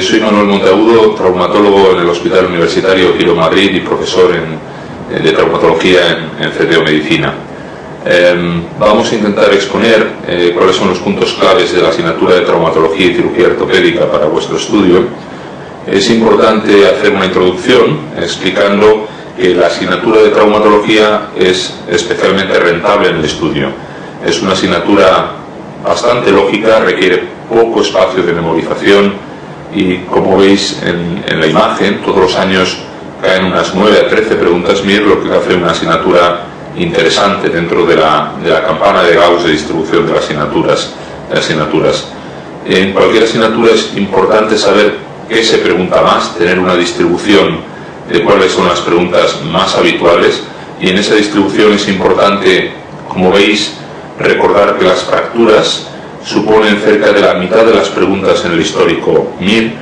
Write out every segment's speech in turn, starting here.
soy Manuel Monteagudo, traumatólogo en el Hospital Universitario Quirón Madrid y profesor de traumatología en CTO Medicina. Vamos a intentar exponer cuáles son los puntos claves de la asignatura de traumatología y cirugía ortopédica para vuestro estudio. Es importante hacer una introducción explicando que la asignatura de traumatología es especialmente rentable en el estudio. Es una asignatura bastante lógica, requiere poco espacio de memorización y, como veis en la imagen, todos los años caen unas 9 a 13 preguntas MIR, lo que hace una asignatura interesante dentro de la campana de Gauss de distribución de las asignaturas. En cualquier asignatura es importante saber qué se pregunta más, tener una distribución de cuáles son las preguntas más habituales, y en esa distribución es importante, como veis, recordar que las fracturas suponen cerca de la mitad de las preguntas en el histórico MIR,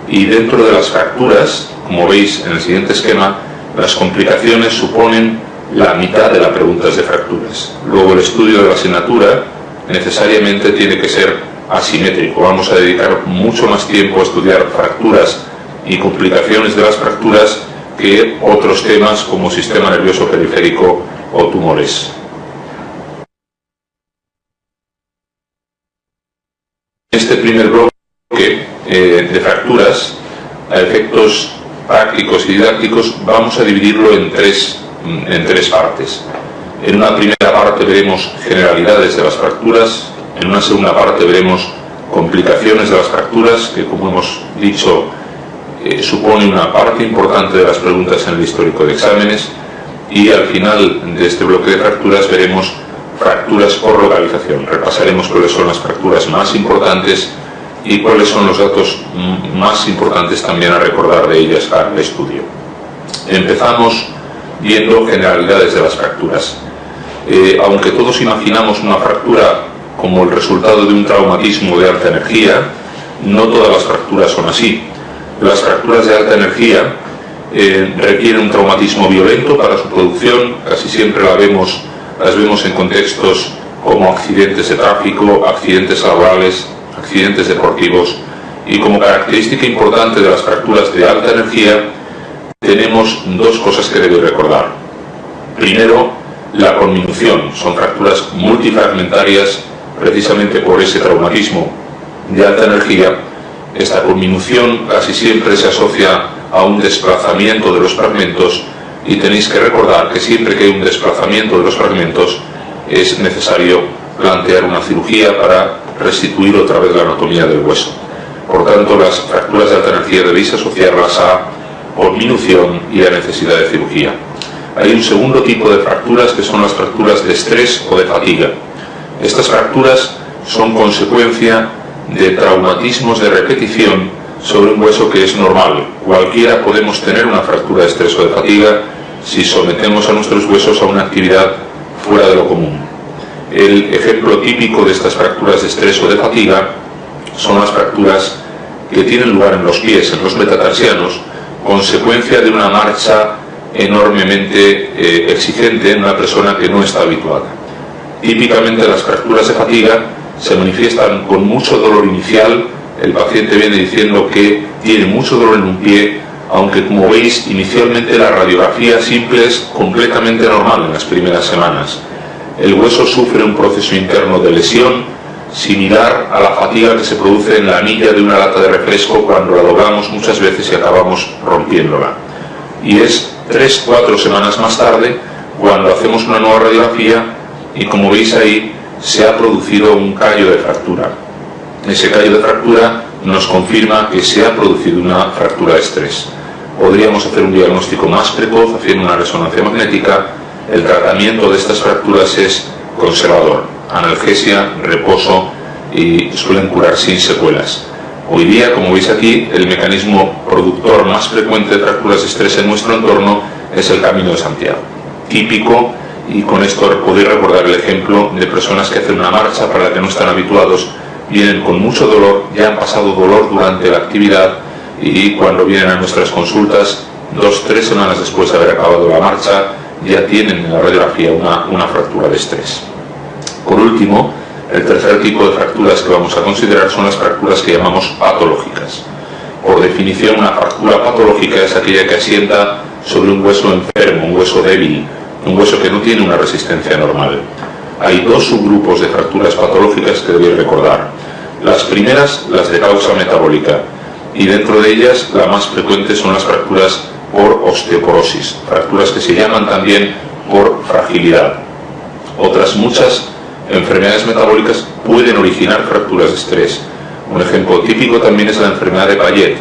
y dentro de las fracturas, como veis en el siguiente esquema, las complicaciones suponen la mitad de las preguntas de fracturas. Luego el estudio de la asignatura necesariamente tiene que ser asimétrico. Vamos a dedicar mucho más tiempo a estudiar fracturas y complicaciones de las fracturas que otros temas como sistema nervioso periférico o tumores. Este primer bloque de fracturas, a efectos prácticos y didácticos, vamos a dividirlo en tres partes. En una primera parte veremos generalidades de las fracturas, en una segunda parte veremos complicaciones de las fracturas, que, como hemos dicho, supone una parte importante de las preguntas en el histórico de exámenes, y al final de este bloque de fracturas veremos fracturas por localización. Repasaremos cuáles son las fracturas más importantes y cuáles son los datos más importantes también a recordar de ellas para el estudio. Empezamos viendo generalidades de las fracturas. Aunque todos imaginamos una fractura como el resultado de un traumatismo de alta energía, no todas las fracturas son así. Las fracturas de alta energía requieren un traumatismo violento para su producción. Casi siempre las vemos en contextos como accidentes de tráfico, accidentes laborales, accidentes deportivos, y como característica importante de las fracturas de alta energía tenemos dos cosas que debéis recordar. Primero, la conminución. Son fracturas multifragmentarias precisamente por ese traumatismo de alta energía. Esta conminución casi siempre se asocia a un desplazamiento de los fragmentos, y tenéis que recordar que siempre que hay un desplazamiento de los fragmentos es necesario plantear una cirugía para restituir otra vez la anatomía del hueso. Por tanto, las fracturas de alta energía debéis asociarlas a conminución y a necesidad de cirugía. Hay un segundo tipo de fracturas, que son las fracturas de estrés o de fatiga. Estas fracturas son consecuencia de traumatismos de repetición sobre un hueso que es normal. Cualquiera podemos tener una fractura de estrés o de fatiga si sometemos a nuestros huesos a una actividad fuera de lo común. El ejemplo típico de estas fracturas de estrés o de fatiga son las fracturas que tienen lugar en los pies, en los metatarsianos, consecuencia de una marcha enormemente exigente en una persona que no está habituada. Típicamente las fracturas de fatiga se manifiestan con mucho dolor inicial. El paciente viene diciendo que tiene mucho dolor en un pie, aunque, como veis, inicialmente la radiografía simple es completamente normal en las primeras semanas. El hueso sufre un proceso interno de lesión similar a la fatiga que se produce en la anilla de una lata de refresco cuando la doblamos muchas veces y acabamos rompiéndola. Y es 3-4 semanas más tarde cuando hacemos una nueva radiografía y, como veis ahí, se ha producido un callo de fractura. Ese callo de fractura nos confirma que se ha producido una fractura de estrés. Podríamos hacer un diagnóstico más precoz haciendo una resonancia magnética. El tratamiento de estas fracturas es conservador, analgesia, reposo, y suelen curar sin secuelas. Hoy día, como veis aquí, el mecanismo productor más frecuente de fracturas de estrés en nuestro entorno es el Camino de Santiago. Típico, y con esto podéis recordar el ejemplo de personas que hacen una marcha para la que no están habituados, vienen con mucho dolor, ya han pasado dolor durante la actividad, y cuando vienen a nuestras consultas, 2-3 semanas después de haber acabado la marcha, ya tienen en la radiografía una fractura de estrés. Por último, el tercer tipo de fracturas que vamos a considerar son las fracturas que llamamos patológicas. Por definición, una fractura patológica es aquella que asienta sobre un hueso enfermo, un hueso débil, un hueso que no tiene una resistencia normal. Hay dos subgrupos de fracturas patológicas que debéis recordar. Las primeras, las de causa metabólica, y dentro de ellas la más frecuente son las fracturas por osteoporosis, fracturas que se llaman también por fragilidad. Otras muchas enfermedades metabólicas pueden originar fracturas de estrés. Un ejemplo típico también es la enfermedad de Payet,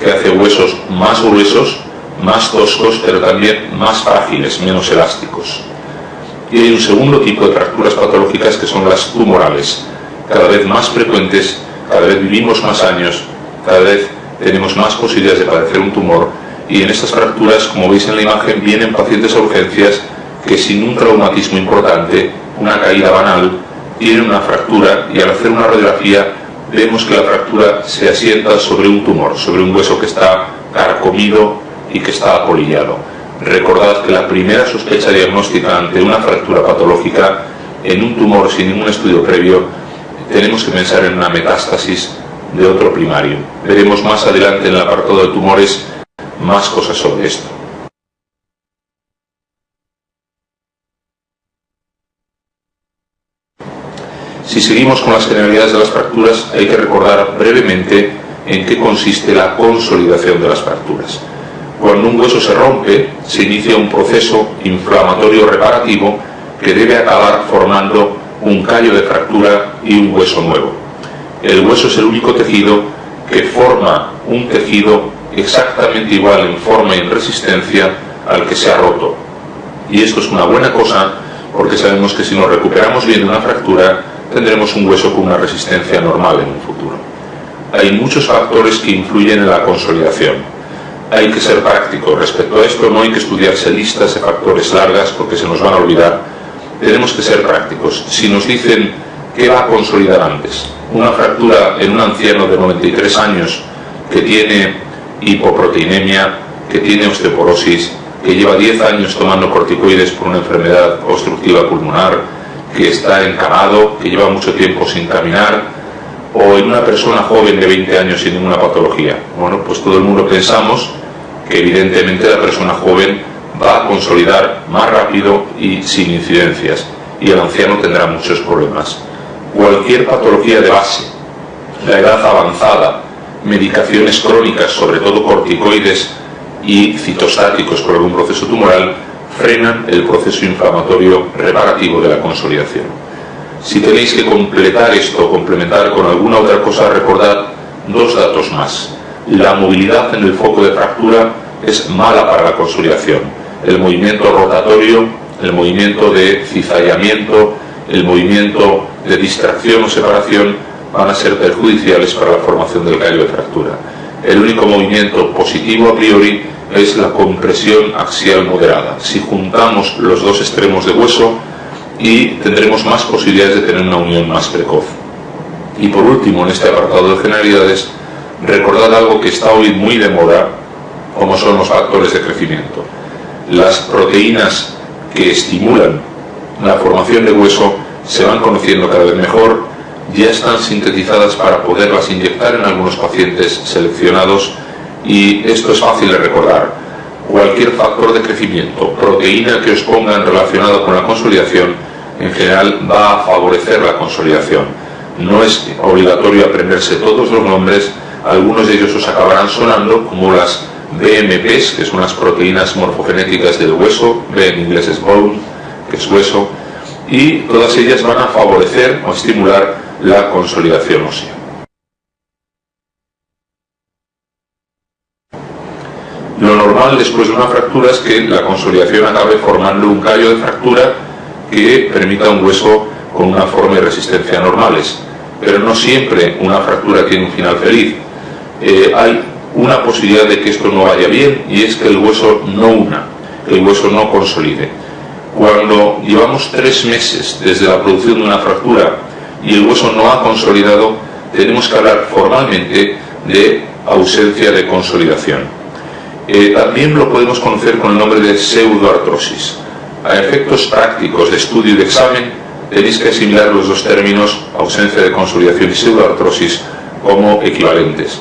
que hace huesos más gruesos, más toscos, pero también más frágiles, menos elásticos. Y hay un segundo tipo de fracturas patológicas que son las tumorales, cada vez más frecuentes, cada vez vivimos más años, cada vez tenemos más posibilidades de padecer un tumor, y en estas fracturas, como veis en la imagen, vienen pacientes a urgencias que sin un traumatismo importante, una caída banal, tienen una fractura, y al hacer una radiografía vemos que la fractura se asienta sobre un tumor, sobre un hueso que está carcomido y que está apolillado. Recordad que la primera sospecha diagnóstica ante una fractura patológica en un tumor sin ningún estudio previo, tenemos que pensar en una metástasis de otro primario. Veremos más adelante en el apartado de tumores más cosas sobre esto. Si seguimos con las generalidades de las fracturas, hay que recordar brevemente en qué consiste la consolidación de las fracturas. Cuando un hueso se rompe, se inicia un proceso inflamatorio reparativo que debe acabar formando un callo de fractura y un hueso nuevo. El hueso es el único tejido que forma un tejido exactamente igual en forma y en resistencia al que se ha roto. Y esto es una buena cosa porque sabemos que si nos recuperamos bien de una fractura, tendremos un hueso con una resistencia normal en un futuro. Hay muchos factores que influyen en la consolidación. Hay que ser práctico respecto a esto, no hay que estudiarse listas de factores largas porque se nos van a olvidar. Tenemos que ser prácticos. Si nos dicen qué va a consolidar antes, una fractura en un anciano de 93 años que tiene hipoproteinemia, que tiene osteoporosis, que lleva 10 años tomando corticoides por una enfermedad obstructiva pulmonar, que está encamado, que lleva mucho tiempo sin caminar, o en una persona joven de 20 años sin ninguna patología. Bueno, pues todo el mundo pensamos que evidentemente la persona joven va a consolidar más rápido y sin incidencias, y el anciano tendrá muchos problemas. Cualquier patología de base, la edad avanzada, medicaciones crónicas, sobre todo corticoides y citostáticos por algún proceso tumoral, frenan el proceso inflamatorio reparativo de la consolidación. Si tenéis que completar esto o complementar con alguna otra cosa, recordad dos datos más. La movilidad en el foco de fractura es mala para la consolidación. El movimiento rotatorio, el movimiento de cizallamiento, el movimiento de distracción o separación van a ser perjudiciales para la formación del callo de fractura. El único movimiento positivo a priori es la compresión axial moderada. Si juntamos los dos extremos de hueso, y tendremos más posibilidades de tener una unión más precoz. Y por último, en este apartado de generalidades, recordad algo que está hoy muy de moda, como son los factores de crecimiento. Las proteínas que estimulan la formación de hueso se van conociendo cada vez mejor, ya están sintetizadas para poderlas inyectar en algunos pacientes seleccionados, y esto es fácil de recordar. Cualquier factor de crecimiento, proteína que os pongan relacionado con la consolidación, en general va a favorecer la consolidación. No es obligatorio aprenderse todos los nombres, algunos de ellos os acabarán sonando, como las BMPs, que son las proteínas morfogenéticas del hueso, B en inglés es bone, que es hueso, y todas ellas van a favorecer o estimular la consolidación ósea. Lo normal después de una fractura es que la consolidación acabe formando un callo de fractura que permita un hueso con una forma y resistencia normales, pero no siempre una fractura tiene un final feliz. Hay una posibilidad de que esto no vaya bien, y es que el hueso no una, que el hueso no consolide. Cuando llevamos 3 meses desde la producción de una fractura y el hueso no ha consolidado, tenemos que hablar formalmente de ausencia de consolidación. También lo podemos conocer con el nombre de pseudoartrosis. A efectos prácticos de estudio y de examen, tenéis que asimilar los dos términos, ausencia de consolidación y pseudoartrosis, como equivalentes.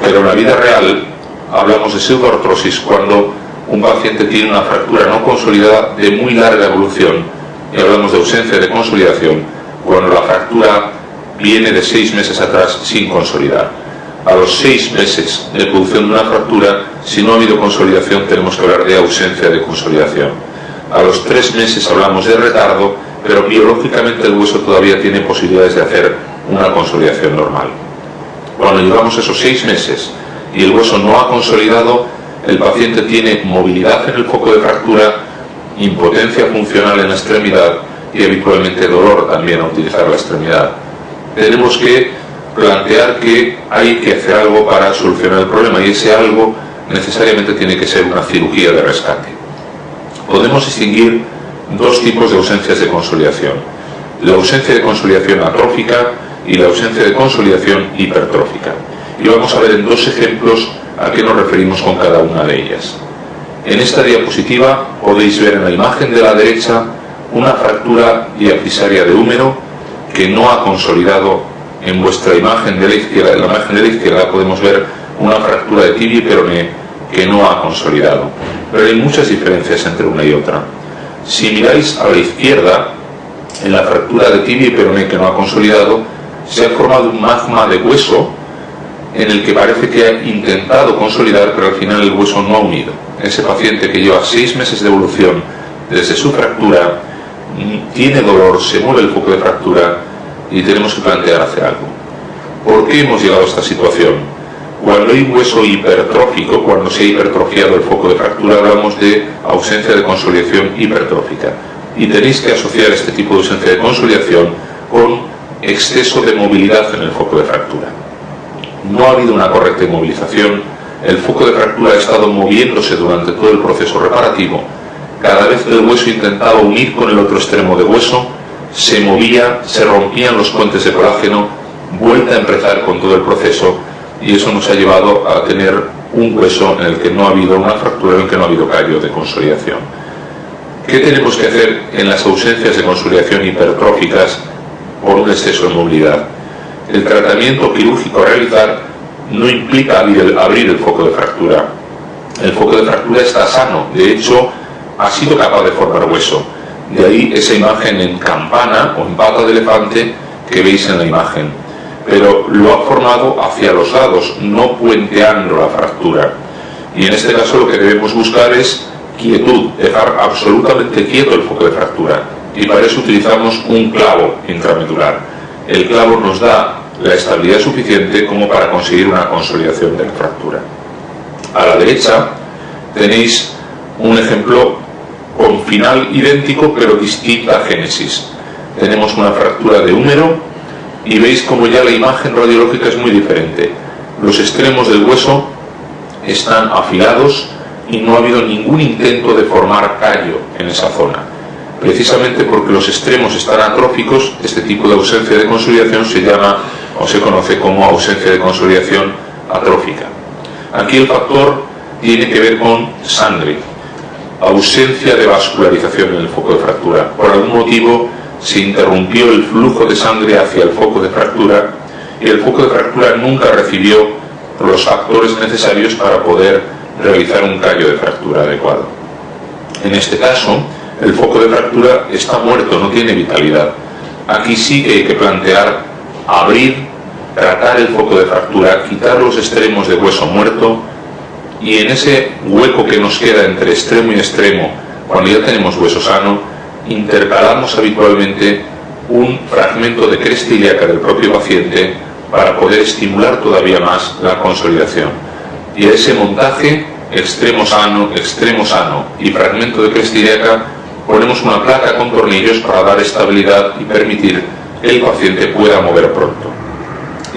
pero en la vida real hablamos de pseudoartrosis cuando un paciente tiene una fractura no consolidada de muy larga evolución, y hablamos de ausencia de consolidación cuando la fractura viene de 6 meses atrás sin consolidar. A los 6 meses de producción de una fractura, si no ha habido consolidación, tenemos que hablar de ausencia de consolidación. A los 3 meses hablamos de retardo, pero biológicamente el hueso todavía tiene posibilidades de hacer una consolidación normal. Cuando llevamos esos 6 meses y el hueso no ha consolidado, el paciente tiene movilidad en el foco de fractura, impotencia funcional en la extremidad y habitualmente dolor también a utilizar la extremidad. Tenemos que plantear que hay que hacer algo para solucionar el problema, y ese algo necesariamente tiene que ser una cirugía de rescate. Podemos distinguir 2 tipos de ausencias de consolidación: la ausencia de consolidación atrófica y la ausencia de consolidación hipertrófica. Y vamos a ver en 2 ejemplos a qué nos referimos con cada una de ellas. En esta diapositiva podéis ver en la imagen de la derecha una fractura diapfisaria de húmero que no ha consolidado. En vuestra imagen de la izquierda, en la imagen de la izquierda podemos ver una fractura de tibia y peroné que no ha consolidado. Pero hay muchas diferencias entre una y otra. Si miráis a la izquierda, en la fractura de tibia y peroné que no ha consolidado, se ha formado un magma de hueso en el que parece que ha intentado consolidar, pero al final el hueso no ha unido. Ese paciente que lleva 6 meses de evolución desde su fractura, tiene dolor, se mueve el foco de fractura y tenemos que plantear hacer algo. ¿Por qué hemos llegado a esta situación? Cuando hay un hueso hipertrófico, cuando se ha hipertrofiado el foco de fractura, hablamos de ausencia de consolidación hipertrófica. Y tenéis que asociar este tipo de ausencia de consolidación con exceso de movilidad en el foco de fractura. No ha habido una correcta inmovilización, el foco de fractura ha estado moviéndose durante todo el proceso reparativo. Cada vez que el hueso intentaba unir con el otro extremo de hueso, se movía, se rompían los puentes de colágeno, vuelta a empezar con todo el proceso, y eso nos ha llevado a tener un hueso en el que no ha habido una fractura, en el que no ha habido callo de consolidación. ¿Qué tenemos que hacer en las ausencias de consolidación hipertróficas por un exceso de movilidad? El tratamiento quirúrgico a realizar no implica abrir el foco de fractura. El foco de fractura está sano, de hecho ha sido capaz de formar hueso. De ahí esa imagen en campana o en pata de elefante que veis en la imagen. Pero lo ha formado hacia los lados, no puenteando la fractura. Y en este caso lo que debemos buscar es quietud, dejar absolutamente quieto el foco de fractura. Y para eso utilizamos un clavo intramedular. El clavo nos da la estabilidad suficiente como para conseguir una consolidación de la fractura. A la derecha tenéis un ejemplo con final idéntico pero distinta génesis. Tenemos una fractura de húmero y veis como ya la imagen radiológica es muy diferente. Los extremos del hueso están afilados y no ha habido ningún intento de formar callo en esa zona. Precisamente porque los extremos están atróficos, este tipo de ausencia de consolidación se llama o se conoce como ausencia de consolidación atrófica. Aquí el factor tiene que ver con sangre, ausencia de vascularización en el foco de fractura. Por algún motivo se interrumpió el flujo de sangre hacia el foco de fractura y el foco de fractura nunca recibió los factores necesarios para poder realizar un callo de fractura adecuado. En este caso, el foco de fractura está muerto, no tiene vitalidad. Aquí sí que hay que plantear abrir, tratar el foco de fractura, quitar los extremos de hueso muerto y en ese hueco que nos queda entre extremo y extremo, cuando ya tenemos hueso sano, intercalamos habitualmente un fragmento de cresta ilíaca del propio paciente para poder estimular todavía más la consolidación. Y a ese montaje, extremo sano y fragmento de cresta ilíaca, ponemos una placa con tornillos para dar estabilidad y permitir que el paciente pueda mover pronto.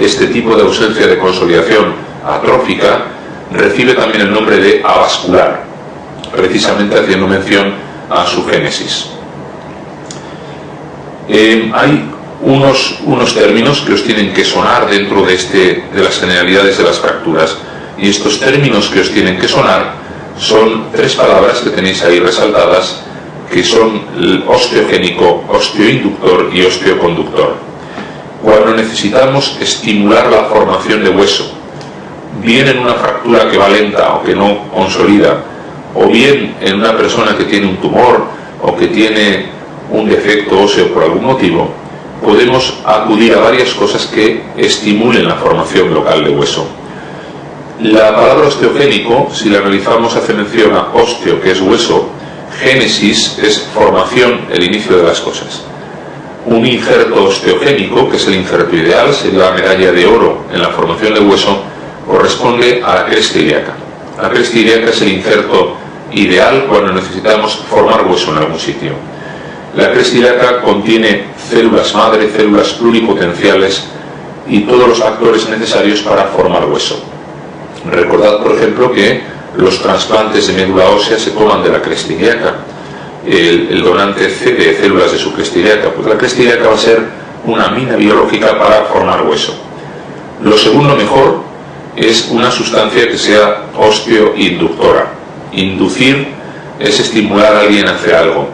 Este tipo de ausencia de consolidación atrófica recibe también el nombre de avascular, precisamente haciendo mención a su génesis. Hay unos términos que os tienen que sonar dentro de las generalidades de las fracturas, y estos términos que os tienen que sonar son 3 palabras que tenéis ahí resaltadas, que son el osteogénico, osteoinductor y osteoconductor. Cuando necesitamos estimular la formación de hueso bien en una fractura que va lenta o que no consolida, o bien en una persona que tiene un tumor o que tiene un defecto óseo por algún motivo, podemos acudir a varias cosas que estimulen la formación local de hueso. La palabra osteogénico, si la analizamos, hace mención a osteo, que es hueso, génesis es formación, el inicio de las cosas. Un injerto osteogénico, que es el injerto ideal, sería la medalla de oro en la formación de hueso, corresponde a la cresta ilíaca. La cresta ilíaca es el injerto ideal cuando necesitamos formar hueso en algún sitio. La cresta ilíaca contiene células madre, células pluripotenciales y todos los factores necesarios para formar hueso. Recordad, por ejemplo, que los trasplantes de médula ósea se toman de la cresta ilíaca. El donante cede células de su cresta ilíaca, pues la cresta ilíaca va a ser una mina biológica para formar hueso. Lo segundo mejor es una sustancia que sea osteoinductora. Inducir es estimular a alguien a hacer algo.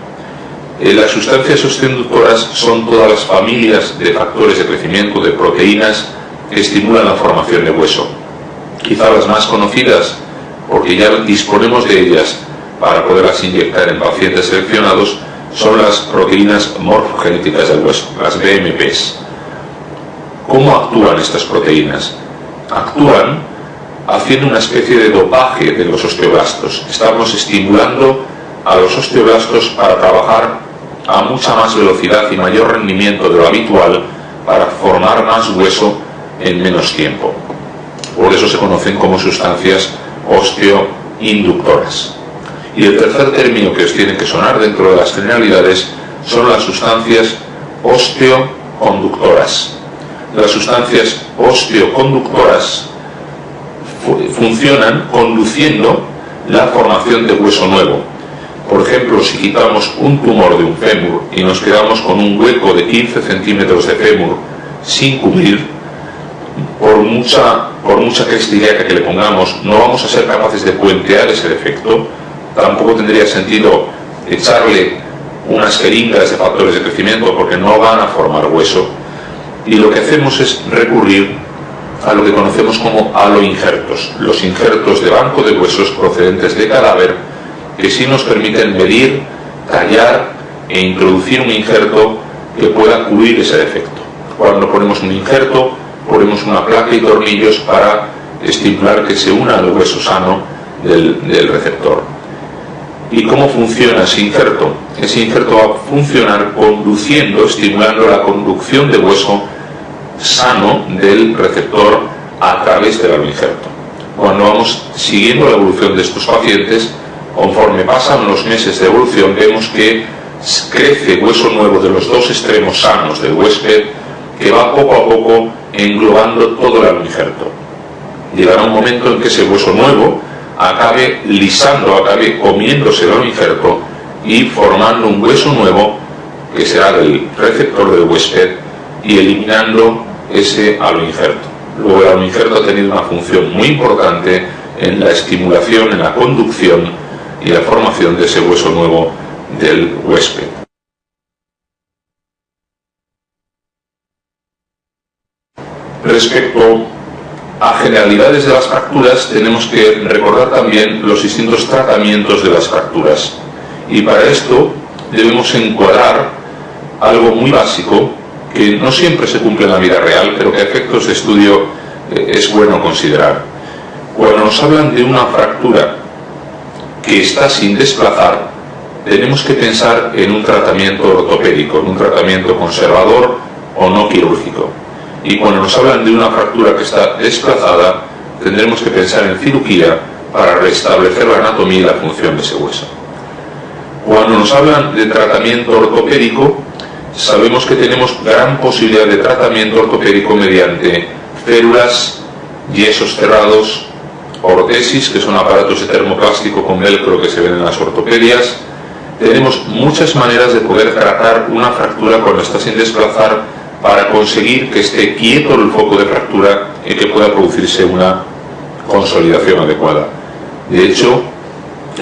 Las sustancias osteoinductoras son todas las familias de factores de crecimiento, de proteínas que estimulan la formación de hueso. Quizá las más conocidas, porque ya disponemos de ellas para poderlas inyectar en pacientes seleccionados, son las proteínas morfogenéticas del hueso, las BMPs. ¿Cómo actúan estas proteínas? Actúan haciendo una especie de dopaje de los osteoblastos. Estamos estimulando a los osteoblastos para trabajar a mucha más velocidad y mayor rendimiento de lo habitual para formar más hueso en menos tiempo. Por eso se conocen como sustancias osteoinductoras. Y el tercer término que os tiene que sonar dentro de las generalidades son las sustancias osteoconductoras. Las sustancias osteoconductoras funcionan conduciendo la formación de hueso nuevo. Por ejemplo, si quitamos un tumor de un fémur y nos quedamos con un hueco de 15 centímetros de fémur sin cubrir, por mucha cresta ilíaca que le pongamos, no vamos a ser capaces de puentear ese defecto. Tampoco tendría sentido echarle unas jeringas de factores de crecimiento porque no van a formar hueso. Y lo que hacemos es recurrir a lo que conocemos como aloinjertos, los injertos de banco de huesos procedentes de cadáver, que sí nos permiten medir, tallar e introducir un injerto que pueda cubrir ese defecto. Cuando ponemos un injerto, ponemos una placa y tornillos para estimular que se una al hueso sano del receptor. ¿Y cómo funciona ese injerto? Ese injerto va a funcionar conduciendo, estimulando la conducción de hueso sano del receptor a través del aloinjerto. Cuando vamos siguiendo la evolución de estos pacientes, conforme pasan los meses de evolución, vemos que crece hueso nuevo de los dos extremos sanos del huésped, que va poco a poco englobando todo el aloinjerto. Llegará un momento en que ese hueso nuevo acabe lisando, acabe comiéndose el aloinjerto y formando un hueso nuevo que será del receptor del huésped y eliminando ese aloinjerto. Luego el aloinjerto ha tenido una función muy importante en la estimulación, en la conducción y la formación de ese hueso nuevo del huésped. Respecto a generalidades de las fracturas, tenemos que recordar también los distintos tratamientos de las fracturas. Y para esto debemos encuadrar algo muy básico que no siempre se cumple en la vida real, pero que a efectos de estudio es bueno considerar. Cuando nos hablan de una fractura que está sin desplazar, tenemos que pensar en un tratamiento ortopédico, en un tratamiento conservador o no quirúrgico. Y cuando nos hablan de una fractura que está desplazada, tendremos que pensar en cirugía para restablecer la anatomía y la función de ese hueso. Cuando nos hablan de tratamiento ortopédico, sabemos que tenemos gran posibilidad de tratamiento ortopédico mediante férulas, yesos cerrados, ortesis, que son aparatos de termoplástico con velcro que se ven en las ortopedias. Tenemos muchas maneras de poder tratar una fractura cuando está sin desplazar para conseguir que esté quieto el foco de fractura y que pueda producirse una consolidación adecuada. De hecho,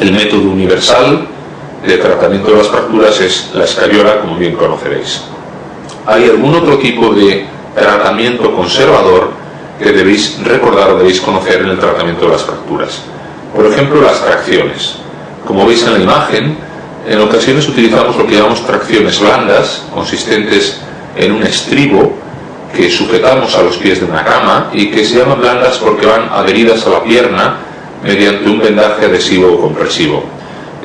el método universal de tratamiento de las fracturas es la escayola, como bien conoceréis. Hay algún otro tipo de tratamiento conservador que debéis recordar o debéis conocer en el tratamiento de las fracturas. Por ejemplo, las tracciones. Como veis en la imagen, en ocasiones utilizamos lo que llamamos tracciones blandas, consistentes en un estribo que sujetamos a los pies de una cama y que se llaman blandas porque van adheridas a la pierna mediante un vendaje adhesivo o compresivo.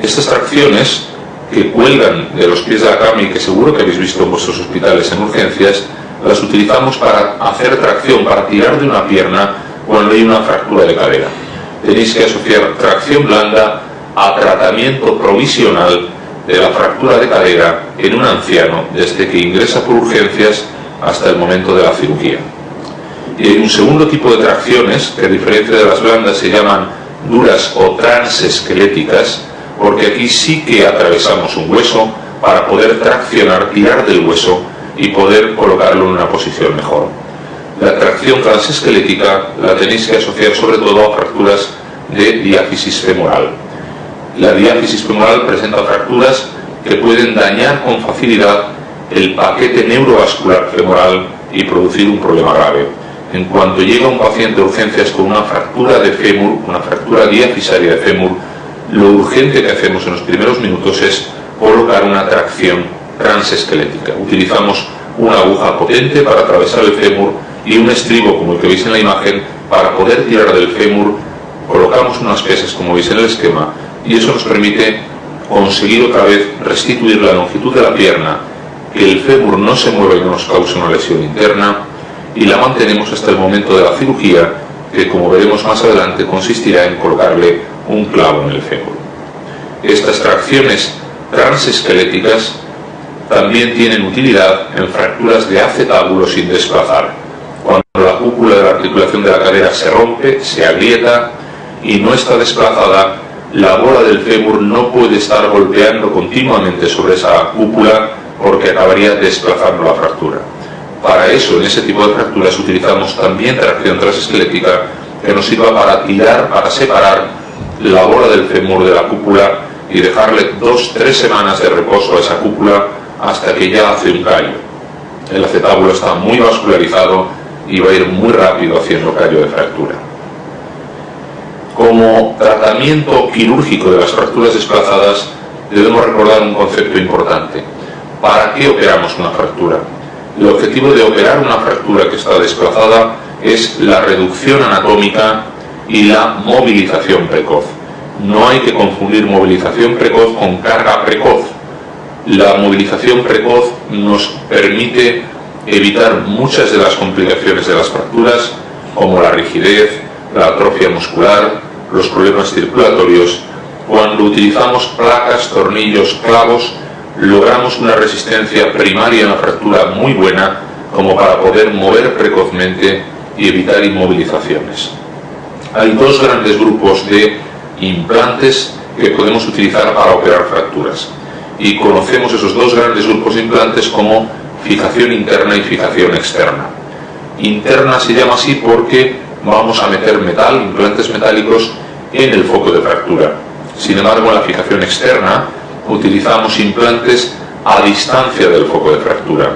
Estas tracciones, que cuelgan de los pies de la cama y que seguro que habéis visto en vuestros hospitales en urgencias, las utilizamos para hacer tracción, para tirar de una pierna cuando hay una fractura de cadera. Tenéis que asociar tracción blanda a tratamiento provisional de la fractura de cadera en un anciano desde que ingresa por urgencias hasta el momento de la cirugía. Y hay un segundo tipo de tracciones que, a diferencia de las blandas, se llaman duras o transesqueléticas, porque aquí sí que atravesamos un hueso para poder traccionar, tirar del hueso y poder colocarlo en una posición mejor. La tracción transesquelética la tenéis que asociar sobre todo a fracturas de diáfisis femoral. La diáfisis femoral presenta fracturas que pueden dañar con facilidad el paquete neurovascular femoral y producir un problema grave. En cuanto llega un paciente de urgencias con una fractura de fémur, una fractura diafisaria de fémur, lo urgente que hacemos en los primeros minutos es colocar una tracción transesquelética. Utilizamos una aguja potente para atravesar el fémur y un estribo, como el que veis en la imagen, para poder tirar del fémur. Colocamos unas pesas, como veis en el esquema, y eso nos permite conseguir otra vez restituir la longitud de la pierna, que el fémur no se mueva y no nos cause una lesión interna, y la mantenemos hasta el momento de la cirugía, que, como veremos más adelante, consistirá en colocarle un clavo en el fémur. Estas tracciones transesqueléticas también tienen utilidad en fracturas de acetábulo sin desplazar. Cuando la cúpula de la articulación de la cadera se rompe, se agrieta y no está desplazada, la bola del fémur no puede estar golpeando continuamente sobre esa cúpula porque acabaría desplazando la fractura. Para eso, en ese tipo de fracturas, utilizamos también tracción transesquelética que nos sirva para tirar, para separar la bola del fémur de la cúpula y dejarle 2-3 semanas de reposo a esa cúpula hasta que ya hace un callo. El acetábulo está muy vascularizado y va a ir muy rápido haciendo callo de fractura. Como tratamiento quirúrgico de las fracturas desplazadas, debemos recordar un concepto importante. ¿Para qué operamos una fractura? El objetivo de operar una fractura que está desplazada es la reducción anatómica y la movilización precoz. No hay que confundir movilización precoz con carga precoz. La movilización precoz nos permite evitar muchas de las complicaciones de las fracturas, como la rigidez, la atrofia muscular, los problemas circulatorios. Cuando utilizamos placas, tornillos, clavos, logramos una resistencia primaria en la fractura muy buena, como para poder mover precozmente y evitar inmovilizaciones. Hay dos grandes grupos de implantes que podemos utilizar para operar fracturas, y conocemos esos dos grandes grupos de implantes como fijación interna y fijación externa. Interna se llama así porque vamos a meter metal, implantes metálicos, en el foco de fractura. Sin embargo, en la fijación externa utilizamos implantes a distancia del foco de fractura.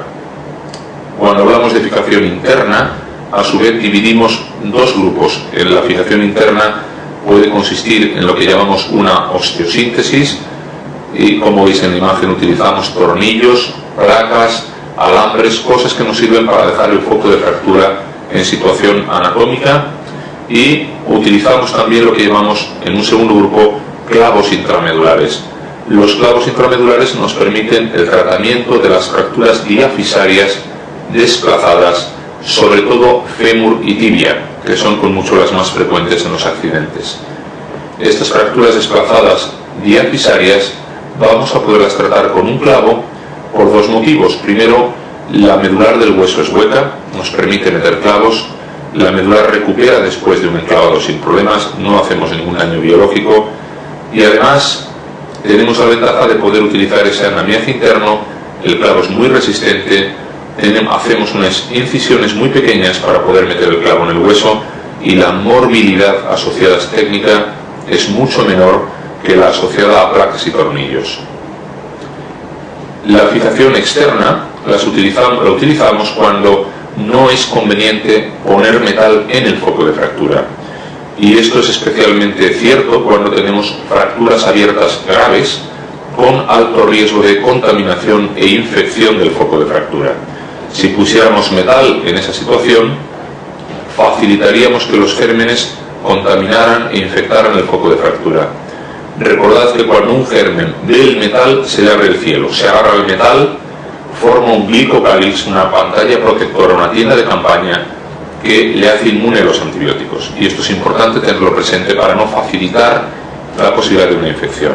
Cuando hablamos de fijación interna, a su vez dividimos dos grupos. En la fijación interna puede consistir en lo que llamamos una osteosíntesis, y como veis en la imagen utilizamos tornillos, placas, alambres, cosas que nos sirven para dejar el foco de fractura en situación anatómica, y utilizamos también lo que llamamos en un segundo grupo clavos intramedulares. Los clavos intramedulares nos permiten el tratamiento de las fracturas diafisarias desplazadas, sobre todo fémur y tibia, que son con mucho las más frecuentes en los accidentes. Estas fracturas desplazadas diafisarias vamos a poderlas tratar con un clavo por dos motivos. Primero, la medular del hueso es hueca, nos permite meter clavos. La medular recupera después de un enclavado sin problemas, no hacemos ningún daño biológico, y además tenemos la ventaja de poder utilizar ese andamiaje interno. El clavo es muy resistente, hacemos unas incisiones muy pequeñas para poder meter el clavo en el hueso, y la morbilidad asociada a esta técnica es mucho menor que la asociada a placas y tornillos. La fijación externa la utilizamos cuando no es conveniente poner metal en el foco de fractura. Y esto es especialmente cierto cuando tenemos fracturas abiertas graves con alto riesgo de contaminación e infección del foco de fractura. Si pusiéramos metal en esa situación, facilitaríamos que los gérmenes contaminaran e infectaran el foco de fractura. Recordad que cuando un germen ve el metal se le abre el cielo, se agarra el metal, forma un glicocálix, una pantalla protectora, una tienda de campaña que le hace inmune a los antibióticos. Y esto es importante tenerlo presente para no facilitar la posibilidad de una infección.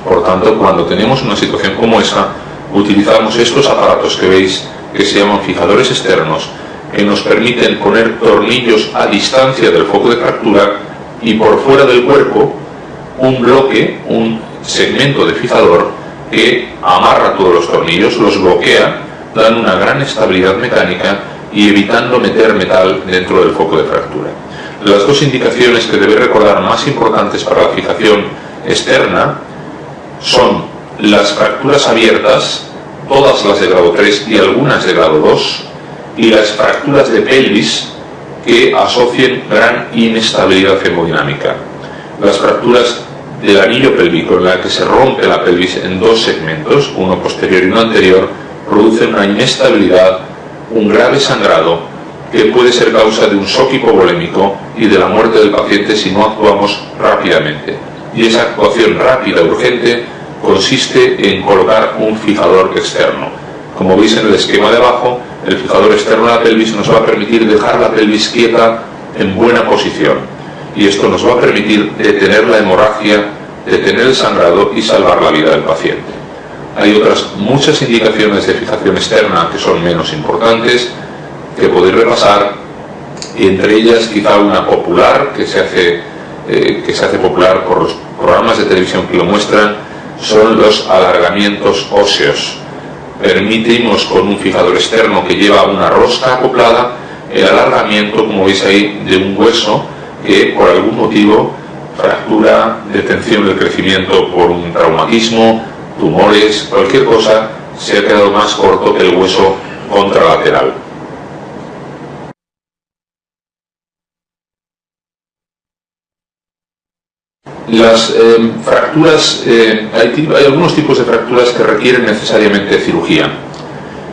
Por tanto, cuando tenemos una situación como esa, utilizamos estos aparatos que veis, que se llaman fijadores externos, que nos permiten poner tornillos a distancia del foco de fractura y por fuera del cuerpo un bloque, un segmento de fijador que amarra todos los tornillos, los bloquea, dan una gran estabilidad mecánica y evitando meter metal dentro del foco de fractura. Las dos indicaciones que debéis recordar más importantes para la fijación externa son las fracturas abiertas, todas las de grado 3 y algunas de grado 2, y las fracturas de pelvis que asocien gran inestabilidad hemodinámica. Las fracturas del anillo pélvico, en la que se rompe la pelvis en dos segmentos, uno posterior y uno anterior, producen una inestabilidad, un grave sangrado que puede ser causa de un shock hipovolémico y de la muerte del paciente si no actuamos rápidamente. Y esa actuación rápida, urgente, consiste en colocar un fijador externo. Como veis en el esquema de abajo, el fijador externo de la pelvis nos va a permitir dejar la pelvis quieta en buena posición. Y esto nos va a permitir detener la hemorragia, detener el sangrado y salvar la vida del paciente. Hay otras muchas indicaciones de fijación externa que son menos importantes, que podéis repasar, y entre ellas quizá una popular que se hace popular por los programas de televisión que lo muestran, son los alargamientos óseos. Permitimos con un fijador externo que lleva una rosca acoplada el alargamiento, como veis ahí, de un hueso que por algún motivo, fractura, detención del crecimiento por un traumatismo, tumores, cualquier cosa, se ha quedado más corto que el hueso contralateral. Las fracturas, hay algunos tipos de fracturas que requieren necesariamente cirugía,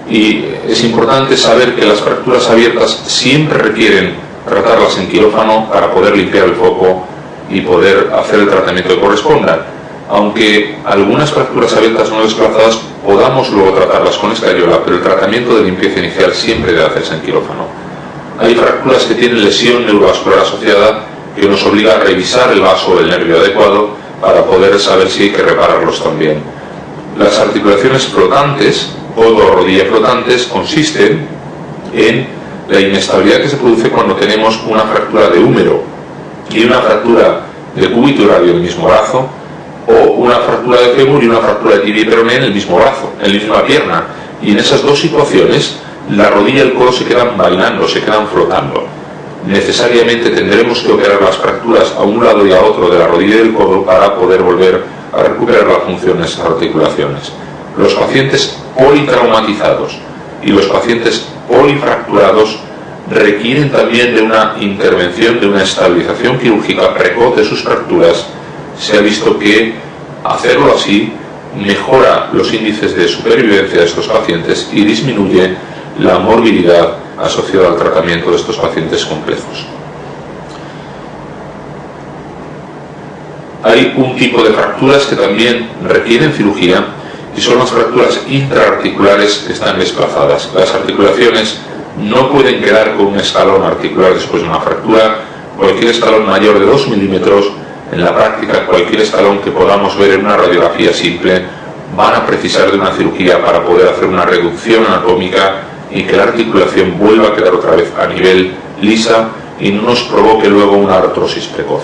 y es importante saber que las fracturas abiertas siempre requieren tratarlas en quirófano para poder limpiar el foco y poder hacer el tratamiento que corresponda. Aunque algunas fracturas abiertas no desplazadas podamos luego tratarlas con escayola, pero el tratamiento de limpieza inicial siempre debe hacerse en quirófano. Hay fracturas que tienen lesión neurovascular asociada que nos obliga a revisar el vaso o el nervio adecuado para poder saber si hay que repararlos también. Las articulaciones flotantes, codo o rodilla flotantes, consisten en la inestabilidad que se produce cuando tenemos una fractura de húmero y una fractura de cúbito y radio en el mismo brazo, o una fractura de fémur y una fractura de tibia y peroné en el mismo brazo, en la misma pierna. Y en esas dos situaciones, la rodilla y el codo se quedan bailando, se quedan flotando. Necesariamente tendremos que operar las fracturas a un lado y a otro de la rodilla y del codo para poder volver a recuperar la función de esas articulaciones. Los pacientes politraumatizados y los pacientes polifracturados requieren también de una intervención, de una estabilización quirúrgica precoz de sus fracturas. Se ha visto que hacerlo así mejora los índices de supervivencia de estos pacientes y disminuye la morbilidad asociada al tratamiento de estos pacientes complejos. Hay un tipo de fracturas que también requieren cirugía y son las fracturas intraarticulares que están desplazadas. Las articulaciones no pueden quedar con un escalón articular después de una fractura. Cualquier escalón mayor de 2 milímetros, en la práctica cualquier escalón que podamos ver en una radiografía simple, van a precisar de una cirugía para poder hacer una reducción anatómica y que la articulación vuelva a quedar otra vez a nivel lisa y no nos provoque luego una artrosis precoz.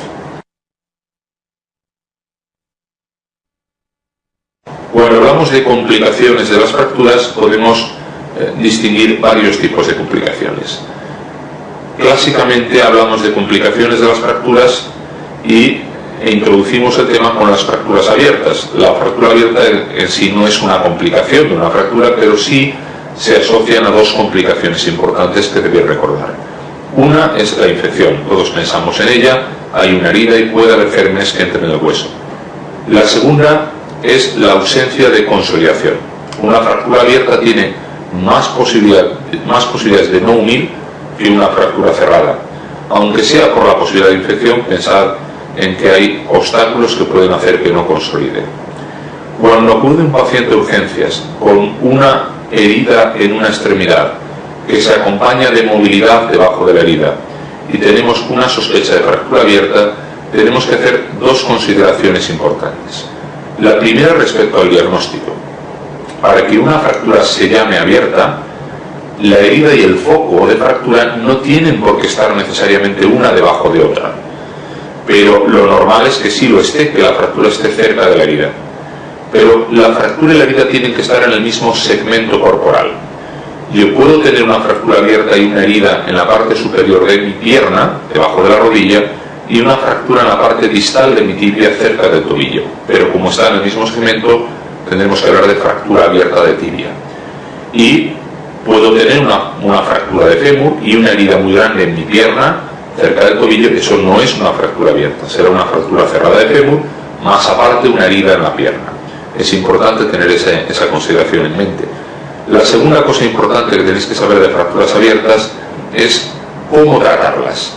Cuando hablamos de complicaciones de las fracturas, podemos distinguir varios tipos de complicaciones. Clásicamente hablamos de complicaciones de las fracturas e introducimos el tema con las fracturas abiertas. La fractura abierta en sí no es una complicación de una fractura, pero sí se asocian a dos complicaciones importantes que debéis recordar. Una es la infección, todos pensamos en ella, hay una herida y puede haber gérmenes que entren en el hueso. La segunda es la ausencia de consolidación. Una fractura abierta tiene más posibilidades de no unir que una fractura cerrada. Aunque sea por la posibilidad de infección, pensad en que hay obstáculos que pueden hacer que no consolide. Cuando acude un paciente de urgencias con una herida en una extremidad que se acompaña de movilidad debajo de la herida y tenemos una sospecha de fractura abierta, tenemos que hacer dos consideraciones importantes. La primera respecto al diagnóstico. Para que una fractura se llame abierta, la herida y el foco de fractura no tienen por qué estar necesariamente una debajo de otra, pero lo normal es que sí lo esté, que la fractura esté cerca de la herida. Pero la fractura y la herida tienen que estar en el mismo segmento corporal. Yo puedo tener una fractura abierta y una herida en la parte superior de mi pierna, debajo de la rodilla, y una fractura en la parte distal de mi tibia, cerca del tobillo. Pero como está en el mismo segmento, tendremos que hablar de fractura abierta de tibia. Y puedo tener una fractura de fémur y una herida muy grande en mi pierna, cerca del tobillo. Eso no es una fractura abierta, será una fractura cerrada de fémur, más aparte una herida en la pierna. Es importante tener esa consideración en mente. La segunda cosa importante que tenéis que saber de fracturas abiertas es cómo tratarlas.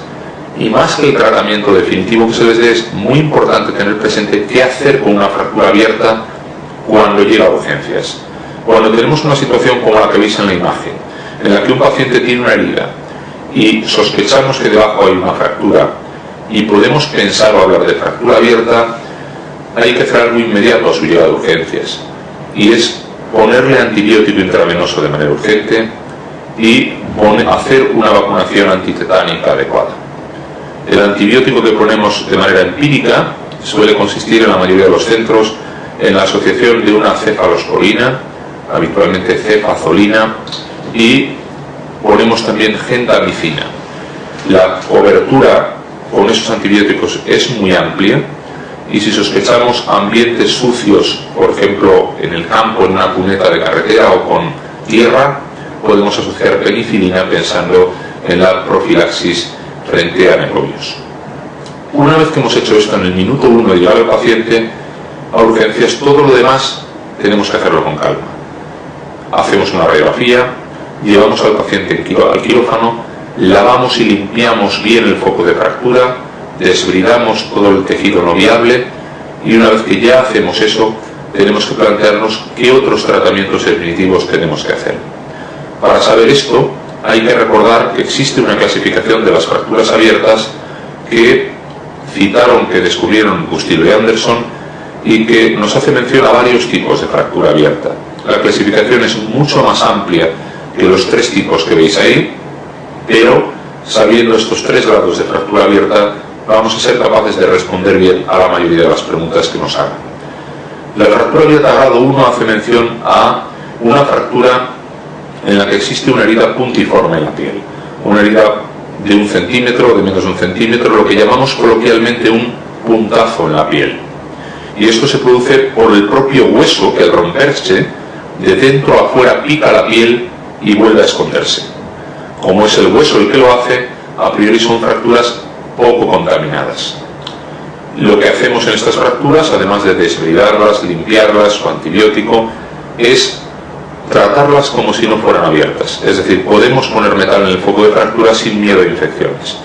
Y más que el tratamiento definitivo que se les dé, es muy importante tener presente qué hacer con una fractura abierta cuando llega a urgencias. Cuando tenemos una situación como la que veis en la imagen, en la que un paciente tiene una herida y sospechamos que debajo hay una fractura y podemos pensar o hablar de fractura abierta, hay que hacer algo inmediato a su llegada a urgencias, y es ponerle antibiótico intravenoso de manera urgente y hacer una vacunación antitetánica adecuada. El antibiótico que ponemos de manera empírica suele consistir en la mayoría de los centros en la asociación de una cefalosporina, habitualmente cefazolina, y ponemos también gentamicina. La cobertura con esos antibióticos es muy amplia, y si sospechamos ambientes sucios, por ejemplo en el campo, en una cuneta de carretera o con tierra, podemos asociar penicilina pensando en la profilaxis frente a necrobios. Una vez que hemos hecho esto en el minuto 1 de llevar al paciente a urgencias, todo lo demás tenemos que hacerlo con calma. Hacemos una radiografía, llevamos al paciente al quirófano, lavamos y limpiamos bien el foco de fractura, desbridamos todo el tejido no viable, y una vez que ya hacemos eso, tenemos que plantearnos qué otros tratamientos definitivos tenemos que hacer. Para saber esto, hay que recordar que existe una clasificación de las fracturas abiertas que citaron, que descubrieron Bustillo y Anderson, y que nos hace mención a varios tipos de fractura abierta. La clasificación es mucho más amplia que los 3 tipos que veis ahí, pero sabiendo estos 3 grados de fractura abierta, vamos a ser capaces de responder bien a la mayoría de las preguntas que nos hagan. La fractura abierta grado 1 hace mención a una fractura en la que existe una herida puntiforme en la piel, una herida de 1 centímetro o de menos de 1 centímetro, lo que llamamos coloquialmente un puntazo en la piel. Y esto se produce por el propio hueso que, al romperse, de dentro a afuera pica la piel y vuelve a esconderse. Como es el hueso el que lo hace, a priori son fracturas poco contaminadas. Lo que hacemos en estas fracturas, además de desbridarlas, limpiarlas con antibiótico, es tratarlas como si no fueran abiertas. Es decir, podemos poner metal en el foco de fractura sin miedo a infecciones.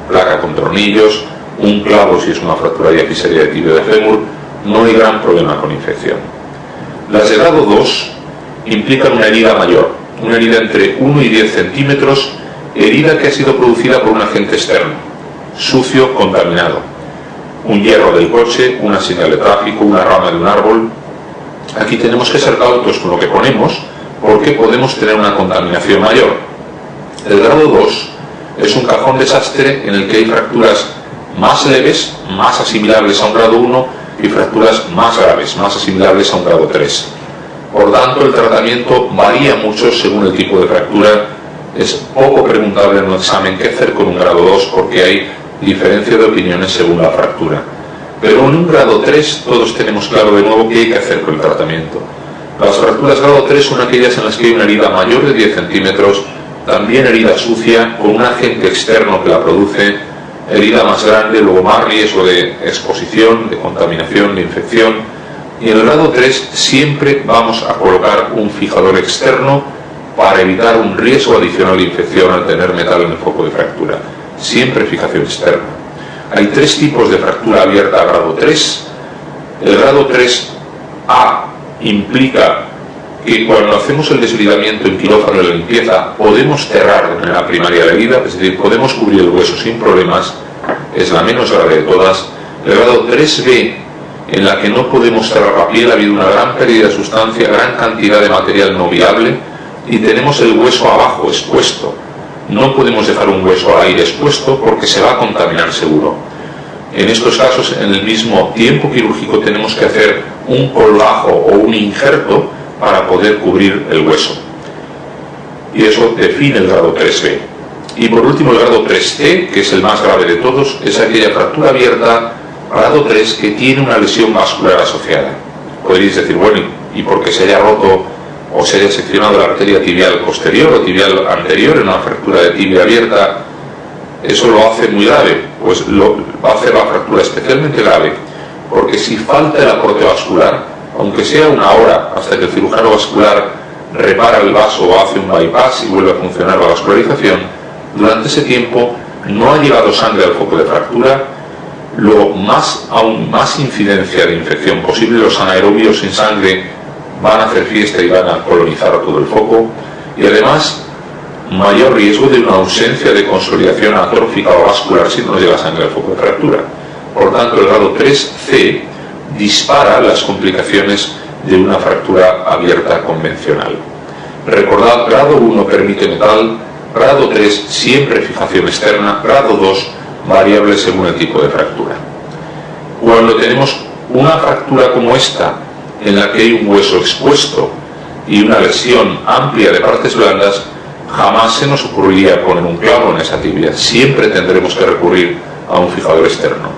Placa con tornillos, un clavo si es una fractura diafisaria de tibio de fémur, no hay gran problema con infección. Las de grado 2 implican una herida mayor, una herida entre 1 y 10 centímetros, herida que ha sido producida por un agente externo, sucio, contaminado. Un hierro del coche, una señal de tráfico, una rama de un árbol. Aquí tenemos que ser cautos con lo que ponemos, porque podemos tener una contaminación mayor. El grado 2 es un cajón desastre en el que hay fracturas más leves, más asimilables a un grado 1, y fracturas más graves, más asimilables a un grado 3. Por tanto, el tratamiento varía mucho según el tipo de fractura. Es poco preguntable en un examen qué hacer con un grado 2, porque hay diferencia de opiniones según la fractura. Pero en un grado 3 todos tenemos claro de nuevo qué hay que hacer con el tratamiento. Las fracturas grado 3 son aquellas en las que hay una herida mayor de 10 centímetros, también herida sucia, con un agente externo que la produce, herida más grande, luego más riesgo de exposición, de contaminación, de infección. Y en el grado 3 siempre vamos a colocar un fijador externo para evitar un riesgo adicional de infección al tener metal en el foco de fractura. Siempre fijación externa. Hay 3 tipos de fractura abierta a grado 3. El grado 3A implica que cuando hacemos el deslizamiento en quirófano de la limpieza podemos cerrar de manera primaria la herida, es decir, podemos cubrir el hueso sin problemas, es la menos grave de todas. El grado 3B, en la que no podemos cerrar la piel, ha habido una gran pérdida de sustancia, gran cantidad de material no viable y tenemos el hueso abajo expuesto. No podemos dejar un hueso al aire expuesto porque se va a contaminar seguro. En estos casos, en el mismo tiempo quirúrgico, tenemos que hacer un colgajo o un injerto para poder cubrir el hueso. Y eso define el grado 3B. Y por último, el grado 3C, que es el más grave de todos, es aquella fractura abierta, grado 3, que tiene una lesión vascular asociada. Podréis decir, bueno, ¿y porque se haya roto o se haya seccionado la arteria tibial posterior o tibial anterior en una fractura de tibia abierta, eso lo hace muy grave? Pues lo va a hacer la fractura especialmente grave, porque si falta el aporte vascular, aunque sea una hora hasta que el cirujano vascular repara el vaso o hace un bypass y vuelve a funcionar la vascularización, durante ese tiempo no ha llegado sangre al foco de fractura, aún más incidencia de infección posible, los anaerobios sin sangre van a hacer fiesta y van a colonizar todo el foco, y además mayor riesgo de una ausencia de consolidación atrófica o vascular si no llega sangre al foco de fractura. Por tanto, el grado 3C dispara las complicaciones de una fractura abierta convencional. Recordad, grado 1 permite metal, grado 3 siempre fijación externa, grado 2 variable según el tipo de fractura. Cuando tenemos una fractura como esta, en la que hay un hueso expuesto y una lesión amplia de partes blandas, jamás se nos ocurriría poner un clavo en esa tibia. Siempre tendremos que recurrir a un fijador externo.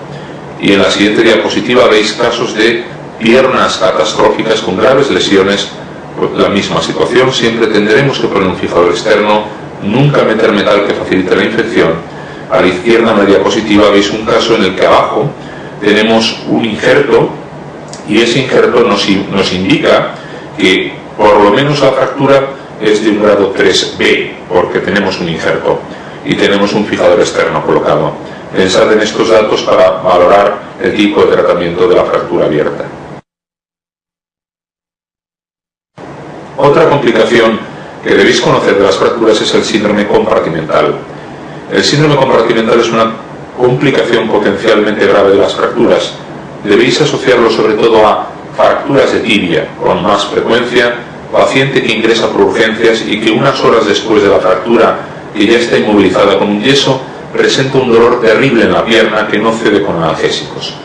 Y en la siguiente diapositiva veis casos de piernas catastróficas con graves lesiones. Pues la misma situación, siempre tendremos que poner un fijador externo, nunca meter metal que facilite la infección. A la izquierda en la diapositiva veis un caso en el que abajo tenemos un injerto, y ese injerto nos indica que por lo menos la fractura es de un grado 3B, porque tenemos un injerto y tenemos un fijador externo colocado. Pensad en estos datos para valorar el tipo de tratamiento de la fractura abierta. Otra complicación que debéis conocer de las fracturas es el síndrome compartimental. El síndrome compartimental es una complicación potencialmente grave de las fracturas. Debéis asociarlo sobre todo a fracturas de tibia con más frecuencia, paciente que ingresa por urgencias y que unas horas después de la fractura, que ya está inmovilizada con un yeso, presenta un dolor terrible en la pierna que no cede con analgésicos.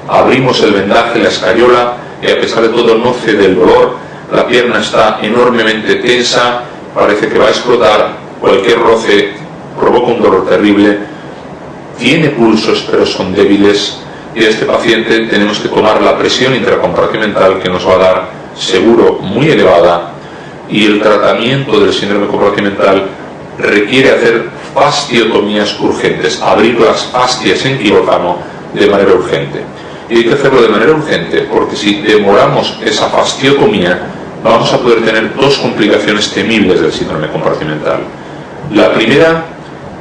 Abrimos el vendaje, la escayola, y a pesar de todo no cede el dolor, la pierna está enormemente tensa, parece que va a explotar, cualquier roce provoca un dolor terrible, tiene pulsos pero son débiles, y a este paciente tenemos que tomar la presión intracompartimental, que nos va a dar seguro muy elevada, y el tratamiento del síndrome compartimental requiere hacer fasciotomías urgentes, abrir las fascias en quirófano de manera urgente. Y hay que hacerlo de manera urgente, porque si demoramos esa fasciotomía vamos a poder tener dos complicaciones temibles del síndrome compartimental. La primera,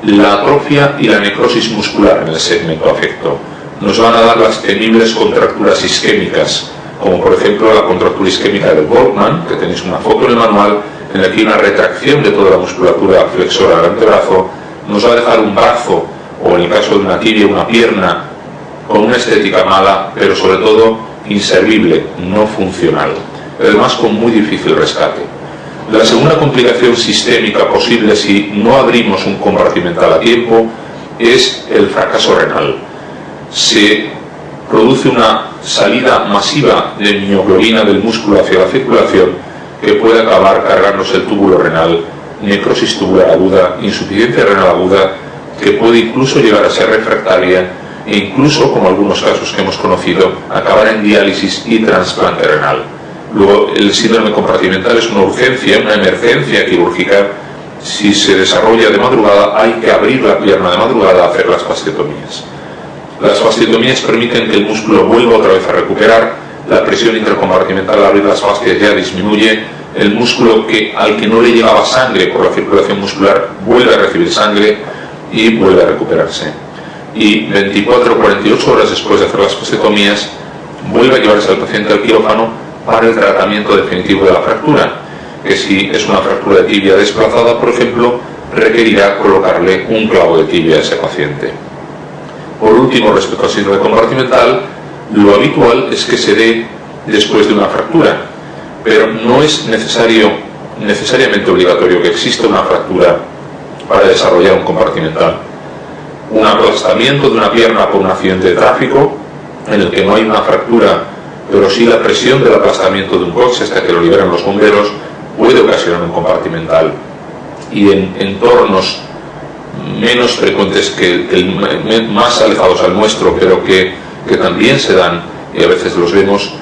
la atrofia y la necrosis muscular en el segmento afecto. Nos van a dar las temibles contracturas isquémicas, como por ejemplo la contractura isquémica del Volkmann, que tenéis una foto en el manual, en la que hay una retracción de toda la musculatura flexora del antebrazo. Nos va a dejar un brazo, o en el caso de una tibia, una pierna, con una estética mala, pero sobre todo inservible, no funcional, además con muy difícil rescate. La segunda complicación sistémica posible si no abrimos un compartimental a tiempo es el fracaso renal. Se produce una salida masiva de mioglobina del músculo hacia la circulación que puede acabar cargándose el túbulo renal, necrosis tubular aguda, insuficiencia renal aguda, que puede incluso llegar a ser refractaria e incluso, como algunos casos que hemos conocido, acabar en diálisis y trasplante renal. Luego, el síndrome compartimental es una urgencia, una emergencia quirúrgica. Si se desarrolla de madrugada, hay que abrir la pierna de madrugada a hacer las fasciotomías. Las fasciotomías permiten que el músculo vuelva otra vez a recuperar, la presión intercompartimental al abrir las fascias ya disminuye, el músculo al que no le llegaba sangre por la circulación muscular vuelve a recibir sangre y vuelve a recuperarse. Y 24 o 48 horas después de hacer las fasciotomías, vuelve a llevarse al paciente al quirófano para el tratamiento definitivo de la fractura, que si es una fractura de tibia desplazada, por ejemplo, requerirá colocarle un clavo de tibia a ese paciente. Por último, respecto al síndrome compartimental, lo habitual es que se dé después de una fractura, pero no es necesariamente obligatorio que exista una fractura para desarrollar un compartimental. Un aplastamiento de una pierna por un accidente de tráfico, en el que no hay una fractura, pero sí la presión del aplastamiento de un coche hasta que lo liberan los bomberos, puede ocasionar un compartimental. Y en entornos menos frecuentes más alejados al nuestro, pero que también se dan, y a veces los vemos,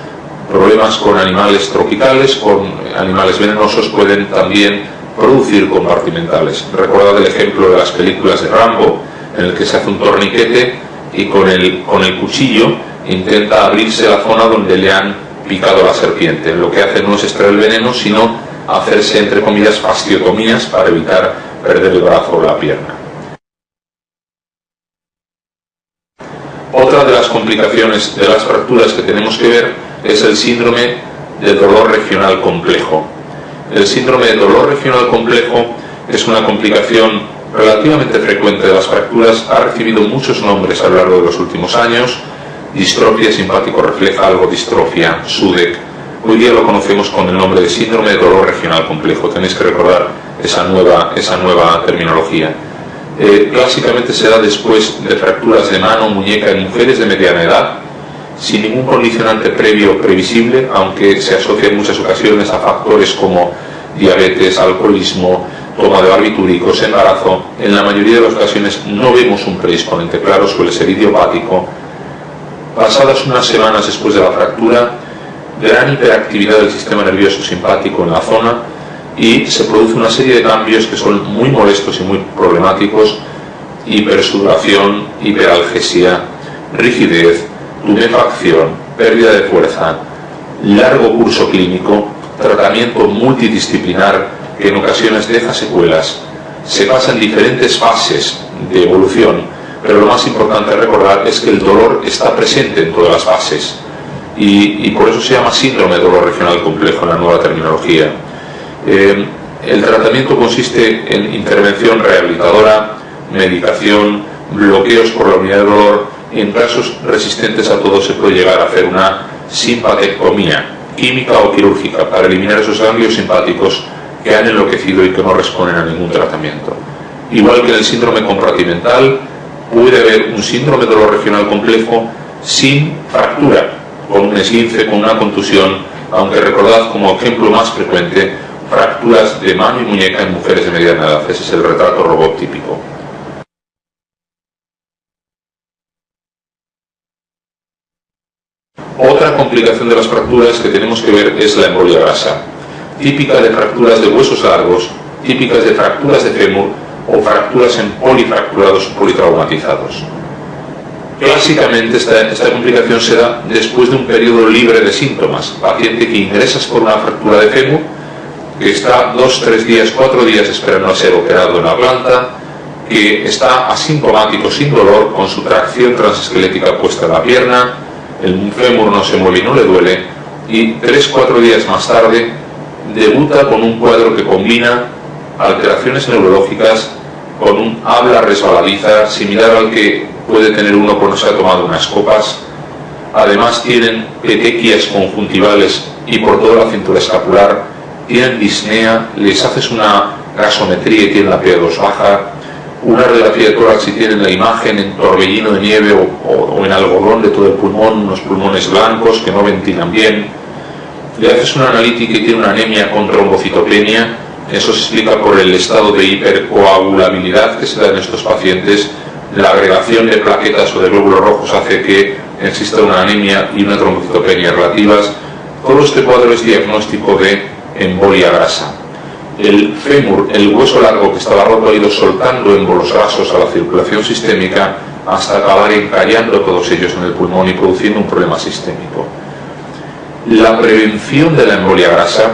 problemas con animales tropicales, con animales venenosos, pueden también producir compartimentales. Recordad el ejemplo de las películas de Rambo, en el que se hace un torniquete y con el cuchillo intenta abrirse la zona donde le han picado la serpiente. Lo que hace no es extraer el veneno, sino hacerse, entre comillas, fasciotomías para evitar perder el brazo o la pierna. Otra de las complicaciones de las fracturas que tenemos que ver es el síndrome de dolor regional complejo. El síndrome de dolor regional complejo es una complicación relativamente frecuente de las fracturas, ha recibido muchos nombres a lo largo de los últimos años: distrofia simpático-refleja, algodistrofia, SUDEC. Hoy día lo conocemos con el nombre de síndrome de dolor regional complejo. Tenéis que recordar esa nueva terminología. Clásicamente se da después de fracturas de mano o muñeca en mujeres de mediana edad, sin ningún condicionante previo previsible, aunque se asocia en muchas ocasiones a factores como diabetes, alcoholismo, toma de barbitúricos, embarazo. En la mayoría de las ocasiones no vemos un predisponente claro, suele ser idiopático. Pasadas unas semanas después de la fractura, gran hiperactividad del sistema nervioso simpático en la zona, y se produce una serie de cambios que son muy molestos y muy problemáticos: hipersudoración, hiperalgesia, rigidez, tumefacción, pérdida de fuerza, largo curso clínico, tratamiento multidisciplinar que en ocasiones deja secuelas. Se pasa en diferentes fases de evolución, pero lo más importante a recordar es que el dolor está presente en todas las fases, y por eso se llama síndrome de dolor regional complejo en la nueva terminología. El tratamiento consiste en intervención rehabilitadora, medicación, bloqueos por la unidad de dolor. En casos resistentes a todo se puede llegar a hacer una simpatectomía química o quirúrgica para eliminar esos ganglios simpáticos que han enloquecido y que no responden a ningún tratamiento. Igual que en el síndrome compartimental, puede haber un síndrome de dolor regional complejo sin fractura, con un esguince, con una contusión, aunque recordad como ejemplo más frecuente fracturas de mano y muñeca en mujeres de mediana edad. Ese es el retrato robot típico. Otra complicación de las fracturas que tenemos que ver es la embolia grasa, típica de fracturas de huesos largos, típicas de fracturas de fémur o fracturas en polifracturados o politraumatizados. Clásicamente esta complicación se da después de un periodo libre de síntomas. Paciente que ingresas por una fractura de fémur, que está 2, 3 días, 4 días esperando a ser operado en la planta, que está asintomático, sin dolor, con su tracción transesquelética puesta en la pierna, el fémur no se mueve y no le duele, y 3, 4 días más tarde debuta con un cuadro que combina alteraciones neurológicas con un habla resbaladiza, similar al que puede tener uno cuando se ha tomado unas copas. Además tienen petequias conjuntivales y por toda la cintura escapular, tienen disnea, les haces una gasometría y tienen la PA2 baja, una radiografía de tórax y tienen la imagen en torbellino de nieve o en algodón de todo el pulmón, unos pulmones blancos que no ventilan bien. Le haces una analítica y tiene una anemia con trombocitopenia. Eso se explica por el estado de hipercoagulabilidad que se da en estos pacientes. La agregación de plaquetas o de glóbulos rojos hace que exista una anemia y una trombocitopenia relativas. Todo este cuadro es diagnóstico de embolia grasa. El fémur, el hueso largo que estaba roto, ha ido soltando émbolos grasos a la circulación sistémica hasta acabar encallando todos ellos en el pulmón y produciendo un problema sistémico. La prevención de la embolia grasa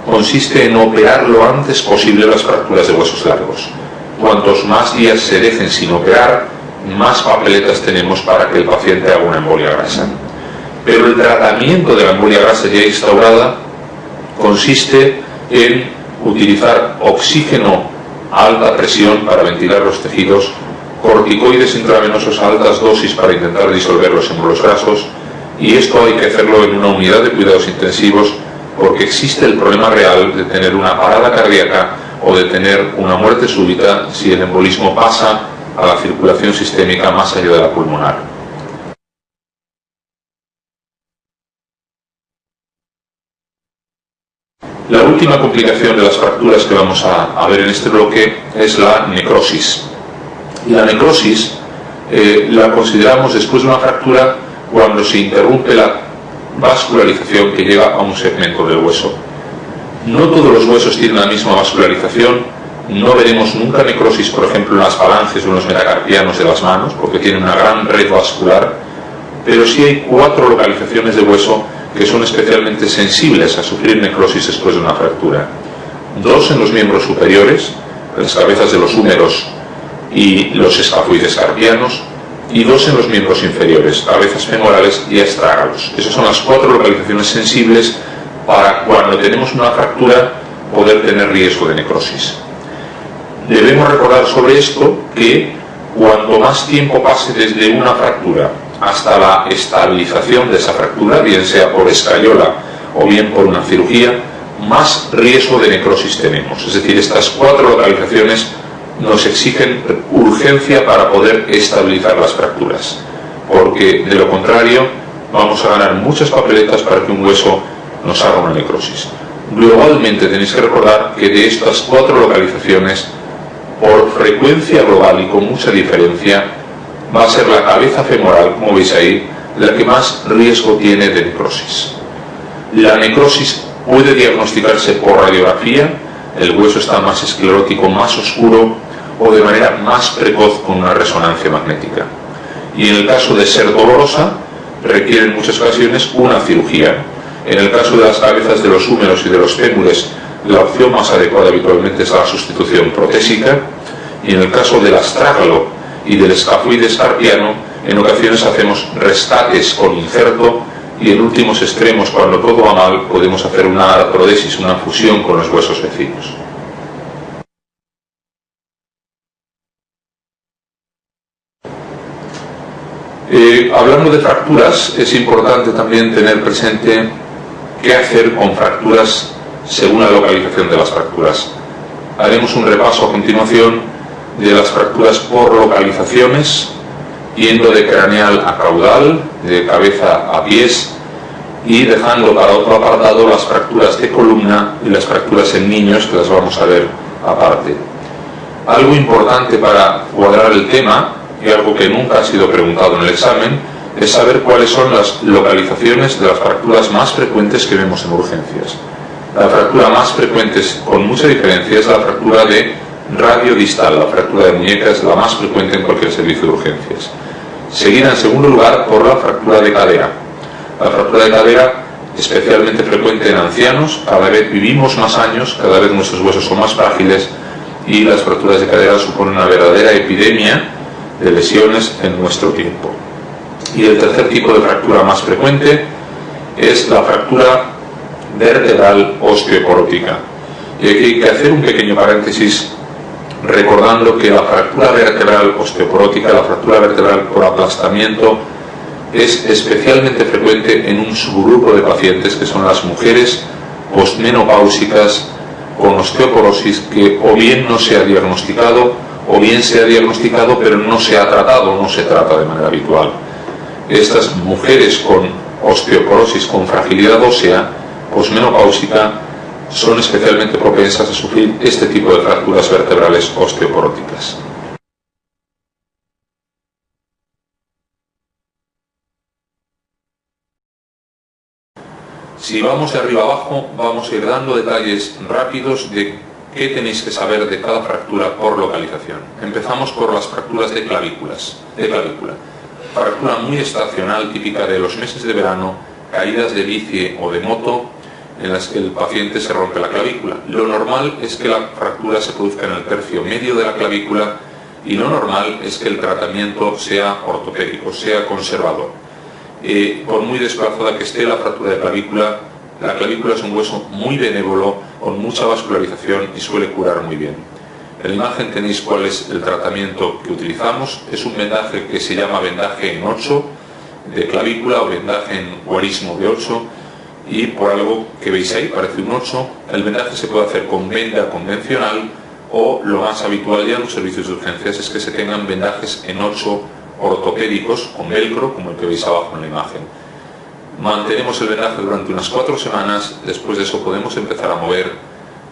consiste en operar lo antes posible las fracturas de huesos largos. Cuantos más días se dejen sin operar, más papeletas tenemos para que el paciente haga una embolia grasa. Pero el tratamiento de la embolia grasa ya instaurada consiste en utilizar oxígeno a alta presión para ventilar los tejidos, corticoides intravenosos a altas dosis para intentar disolver los émbolos grasos, y esto hay que hacerlo en una unidad de cuidados intensivos porque existe el problema real de tener una parada cardíaca o de tener una muerte súbita si el embolismo pasa a la circulación sistémica más allá de la pulmonar. La última complicación de las fracturas que vamos a ver en este bloque es la necrosis. La necrosis la consideramos después de una fractura cuando se interrumpe la vascularización que llega a un segmento del hueso. No todos los huesos tienen la misma vascularización. No veremos nunca necrosis, por ejemplo, en las falanges o en los metacarpianos de las manos, porque tienen una gran red vascular, pero sí hay 4 localizaciones de hueso que son especialmente sensibles a sufrir necrosis después de una fractura. 2 en los miembros superiores, las cabezas de los húmeros y los escafoides carpianos, y 2 en los miembros inferiores, cabezas femorales y astrágalos. Esas son las 4 localizaciones sensibles para cuando tenemos una fractura poder tener riesgo de necrosis. Debemos recordar sobre esto que cuanto más tiempo pase desde una fractura hasta la estabilización de esa fractura, bien sea por escayola o bien por una cirugía, más riesgo de necrosis tenemos. Es decir, estas 4 localizaciones nos exigen urgencia para poder estabilizar las fracturas, porque de lo contrario vamos a ganar muchas papeletas para que un hueso nos haga una necrosis. Globalmente tenéis que recordar que de estas 4 localizaciones, por frecuencia global y con mucha diferencia, va a ser la cabeza femoral, como veis ahí, la que más riesgo tiene de necrosis. La necrosis puede diagnosticarse por radiografía, el hueso está más esclerótico, más oscuro, o de manera más precoz con una resonancia magnética. Y en el caso de ser dolorosa, requiere en muchas ocasiones una cirugía. En el caso de las cabezas de los húmeros y de los fémures, la opción más adecuada habitualmente es la sustitución protésica, y en el caso del astrágalo y del escafoides carpiano, en ocasiones hacemos rescates con injerto, y en últimos extremos, cuando todo va mal, podemos hacer una artrodesis, una fusión con los huesos vecinos. Hablando de fracturas, es importante también tener presente qué hacer con fracturas según la localización de las fracturas. Haremos un repaso a continuación de las fracturas por localizaciones, yendo de craneal a caudal, de cabeza a pies, y dejando para otro apartado las fracturas de columna y las fracturas en niños, que las vamos a ver aparte. Algo importante para cuadrar el tema, y algo que nunca ha sido preguntado en el examen, es saber cuáles son las localizaciones de las fracturas más frecuentes que vemos en urgencias. La fractura más frecuente, con mucha diferencia, es la fractura de radio distal. La fractura de muñeca es la más frecuente en cualquier servicio de urgencias. Seguida en segundo lugar por la fractura de cadera. La fractura de cadera, especialmente frecuente en ancianos, cada vez vivimos más años, cada vez nuestros huesos son más frágiles, y las fracturas de cadera suponen una verdadera epidemia de lesiones en nuestro tiempo. Y el tercer tipo de fractura más frecuente es la fractura vertebral osteoporótica. Y aquí hay que hacer un pequeño paréntesis recordando que la fractura vertebral osteoporótica, la fractura vertebral por aplastamiento, es especialmente frecuente en un subgrupo de pacientes que son las mujeres postmenopáusicas con osteoporosis que o bien no se ha diagnosticado o bien se ha diagnosticado pero no se ha tratado, no se trata de manera habitual. Estas mujeres con osteoporosis con fragilidad ósea posmenopáusica son especialmente propensas a sufrir este tipo de fracturas vertebrales osteoporóticas. Si vamos de arriba abajo, vamos a ir dando detalles rápidos de qué tenéis que saber de cada fractura por localización. Empezamos por las fracturas de clavícula. Fractura muy estacional, típica de los meses de verano, caídas de bici o de moto, en las que el paciente se rompe la clavícula. Lo normal es que la fractura se produzca en el tercio medio de la clavícula y lo normal es que el tratamiento sea ortopédico, sea conservador. Por muy desplazada que esté la fractura de clavícula, la clavícula es un hueso muy benévolo, con mucha vascularización y suele curar muy bien. En la imagen tenéis cuál es el tratamiento que utilizamos. Es un vendaje que se llama vendaje en 8 de clavícula o vendaje en guarismo de 8, y por algo que veis ahí, parece un 8, el vendaje se puede hacer con venda convencional, o lo más habitual ya en los servicios de urgencias es que se tengan vendajes en 8 ortopédicos con velcro, como el que veis abajo en la imagen. Mantenemos el vendaje durante unas 4 semanas, después de eso podemos empezar a mover.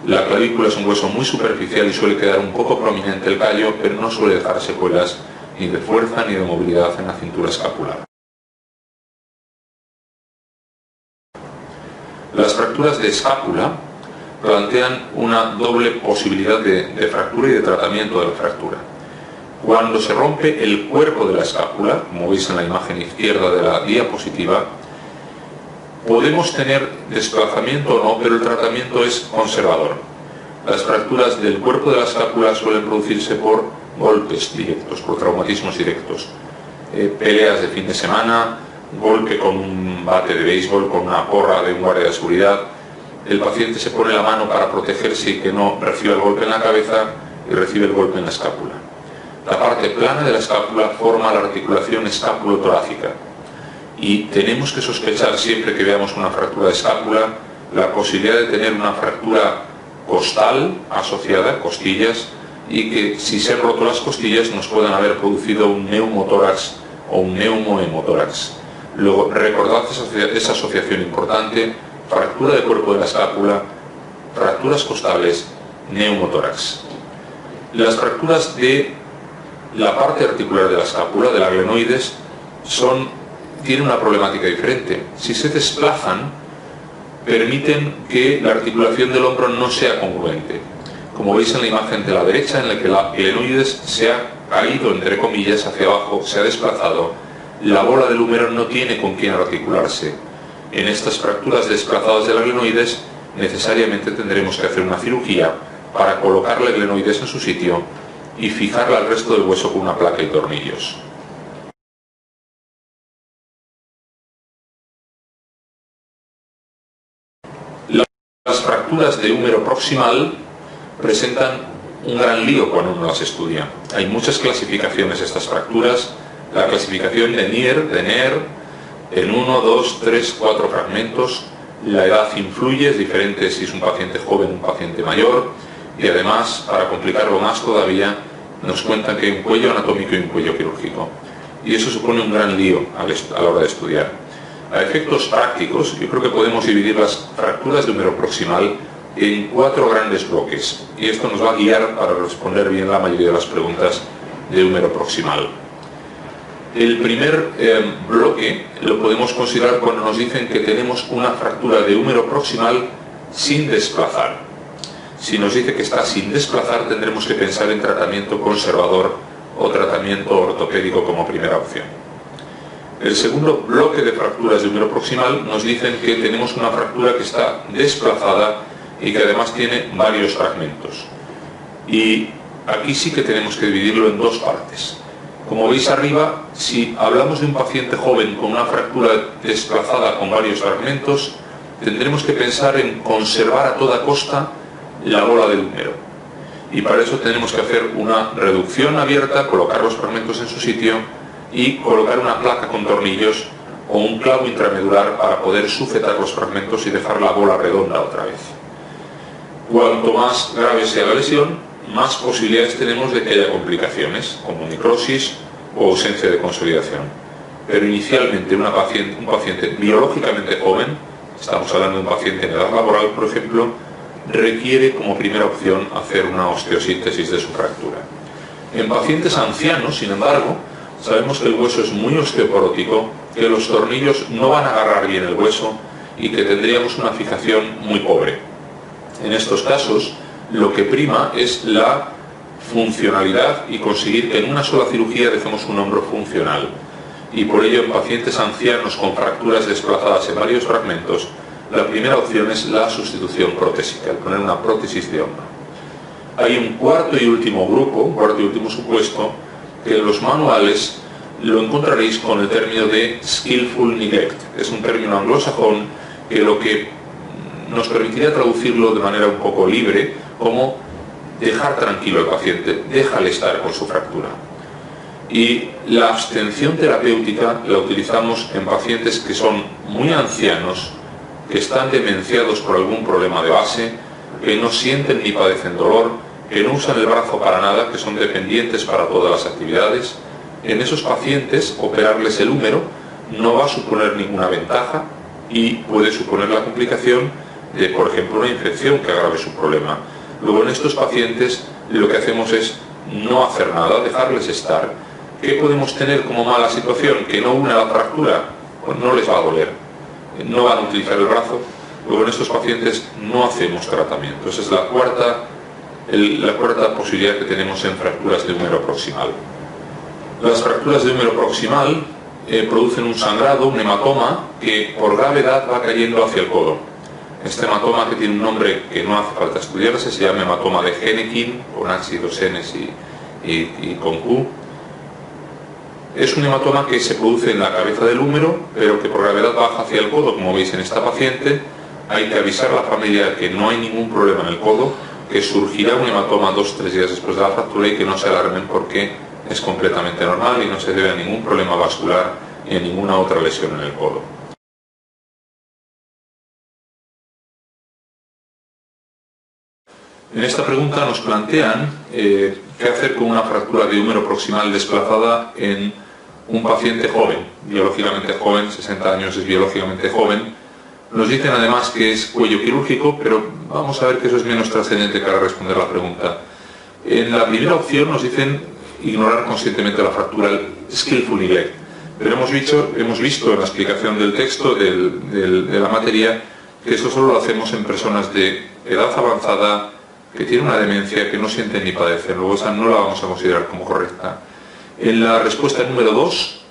La clavícula es un hueso muy superficial y suele quedar un poco prominente el callo, pero no suele dejar secuelas ni de fuerza ni de movilidad en la cintura escapular. Las fracturas de escápula plantean una doble posibilidad de fractura y de tratamiento de la fractura. Cuando se rompe el cuerpo de la escápula, como veis en la imagen izquierda de la diapositiva, podemos tener desplazamiento o no, pero el tratamiento es conservador. Las fracturas del cuerpo de la escápula suelen producirse por golpes directos, por traumatismos directos. Peleas de fin de semana, golpe con un bate de béisbol, con una porra de un guardia de seguridad. El paciente se pone la mano para protegerse y que no reciba el golpe en la cabeza, y recibe el golpe en la escápula. La parte plana de la escápula forma la articulación escápulo-torácica. Y tenemos que sospechar siempre que veamos una fractura de escápula la posibilidad de tener una fractura costal asociada, costillas, y que si se han roto las costillas nos puedan haber producido un neumotórax o un neumohemotórax. Luego recordad esa asociación importante: fractura del cuerpo de la escápula, fracturas costales, neumotórax. Las fracturas de la parte articular de la escápula, de la glenoides, tienen una problemática diferente. Si se desplazan, permiten que la articulación del hombro no sea congruente. Como veis en la imagen de la derecha, en la que la glenoides se ha caído, entre comillas, hacia abajo, se ha desplazado, la bola del húmero no tiene con quién articularse. En estas fracturas desplazadas de la glenoides, necesariamente tendremos que hacer una cirugía para colocar la glenoides en su sitio y fijarla al resto del hueso con una placa y tornillos. Las fracturas de húmero proximal presentan un gran lío cuando uno las estudia. Hay muchas clasificaciones de estas fracturas. La clasificación de Neer, en 1, 2, 3, 4 fragmentos. La edad influye, es diferente si es un paciente joven o un paciente mayor. Y además, para complicarlo más todavía, nos cuentan que hay un cuello anatómico y un cuello quirúrgico. Y eso supone un gran lío a la hora de estudiar. A efectos prácticos, yo creo que podemos dividir las fracturas de húmero proximal en 4 grandes bloques, y esto nos va a guiar para responder bien la mayoría de las preguntas de húmero proximal. El primer bloque lo podemos considerar cuando nos dicen que tenemos una fractura de húmero proximal sin desplazar. Si nos dice que está sin desplazar, tendremos que pensar en tratamiento conservador o tratamiento ortopédico como primera opción. El segundo bloque de fracturas de húmero proximal nos dicen que tenemos una fractura que está desplazada y que además tiene varios fragmentos. Y aquí sí que tenemos que dividirlo en 2 partes. Como veis arriba, si hablamos de un paciente joven con una fractura desplazada con varios fragmentos, tendremos que pensar en conservar a toda costa la bola del húmero. Y para eso tenemos que hacer una reducción abierta, colocar los fragmentos en su sitio y colocar una placa con tornillos o un clavo intramedular para poder sujetar los fragmentos y dejar la bola redonda otra vez. Cuanto más grave sea la lesión, más posibilidades tenemos de que haya complicaciones, como necrosis o ausencia de consolidación. Pero inicialmente un paciente biológicamente joven, estamos hablando de un paciente en edad laboral, por ejemplo, requiere como primera opción hacer una osteosíntesis de su fractura. En pacientes ancianos, sin embargo, sabemos que el hueso es muy osteoporótico, que los tornillos no van a agarrar bien el hueso y que tendríamos una fijación muy pobre. En estos casos, lo que prima es la funcionalidad y conseguir que en una sola cirugía dejemos un hombro funcional. Y por ello, en pacientes ancianos con fracturas desplazadas en varios fragmentos, la primera opción es la sustitución protésica, el poner una prótesis de hombro. Hay un cuarto y último grupo, un cuarto y último supuesto, que en los manuales lo encontraréis con el término de skillful neglect. Es un término anglosajón que lo que nos permitiría traducirlo de manera un poco libre como dejar tranquilo al paciente, déjale estar con su fractura. Y la abstención terapéutica la utilizamos en pacientes que son muy ancianos, que están demenciados por algún problema de base, que no sienten ni padecen dolor, que no usan el brazo para nada, que son dependientes para todas las actividades. En esos pacientes, operarles el húmero no va a suponer ninguna ventaja y puede suponer la complicación de, por ejemplo, una infección que agrave su problema. Luego, en estos pacientes lo que hacemos es no hacer nada, dejarles estar. ¿Qué podemos tener como mala situación? Que no una la fractura, pues no les va a doler, no van a utilizar el brazo. Luego, en estos pacientes no hacemos tratamiento. Esa es la cuarta posibilidad que tenemos en fracturas de húmero proximal. Las fracturas de húmero proximal producen un sangrado, un hematoma, que por gravedad va cayendo hacia el codo. Este hematoma, que tiene un nombre que no hace falta estudiarse, se llama hematoma de Hennequin, con H, 2 Ns y con Q. Es un hematoma que se produce en la cabeza del húmero, pero que por gravedad baja hacia el codo, como veis en esta paciente. Hay que avisar a la familia que no hay ningún problema en el codo, que surgirá un hematoma 2 o 3 días después de la fractura y que no se alarmen porque es completamente normal y no se debe a ningún problema vascular ni a ninguna otra lesión en el codo. En esta pregunta nos plantean qué hacer con una fractura de húmero proximal desplazada en un paciente joven, biológicamente joven, 60 años es biológicamente joven. Nos dicen además que es cuello quirúrgico, pero vamos a ver que eso es menos trascendente para responder la pregunta. En la primera opción nos dicen ignorar conscientemente la fractura, skillful neglect. Pero hemos visto en la explicación del texto, de la materia, que eso solo lo hacemos en personas de edad avanzada, que tienen una demencia, que no sienten ni padecen. Luego esa no la vamos a considerar como correcta. En la respuesta número 2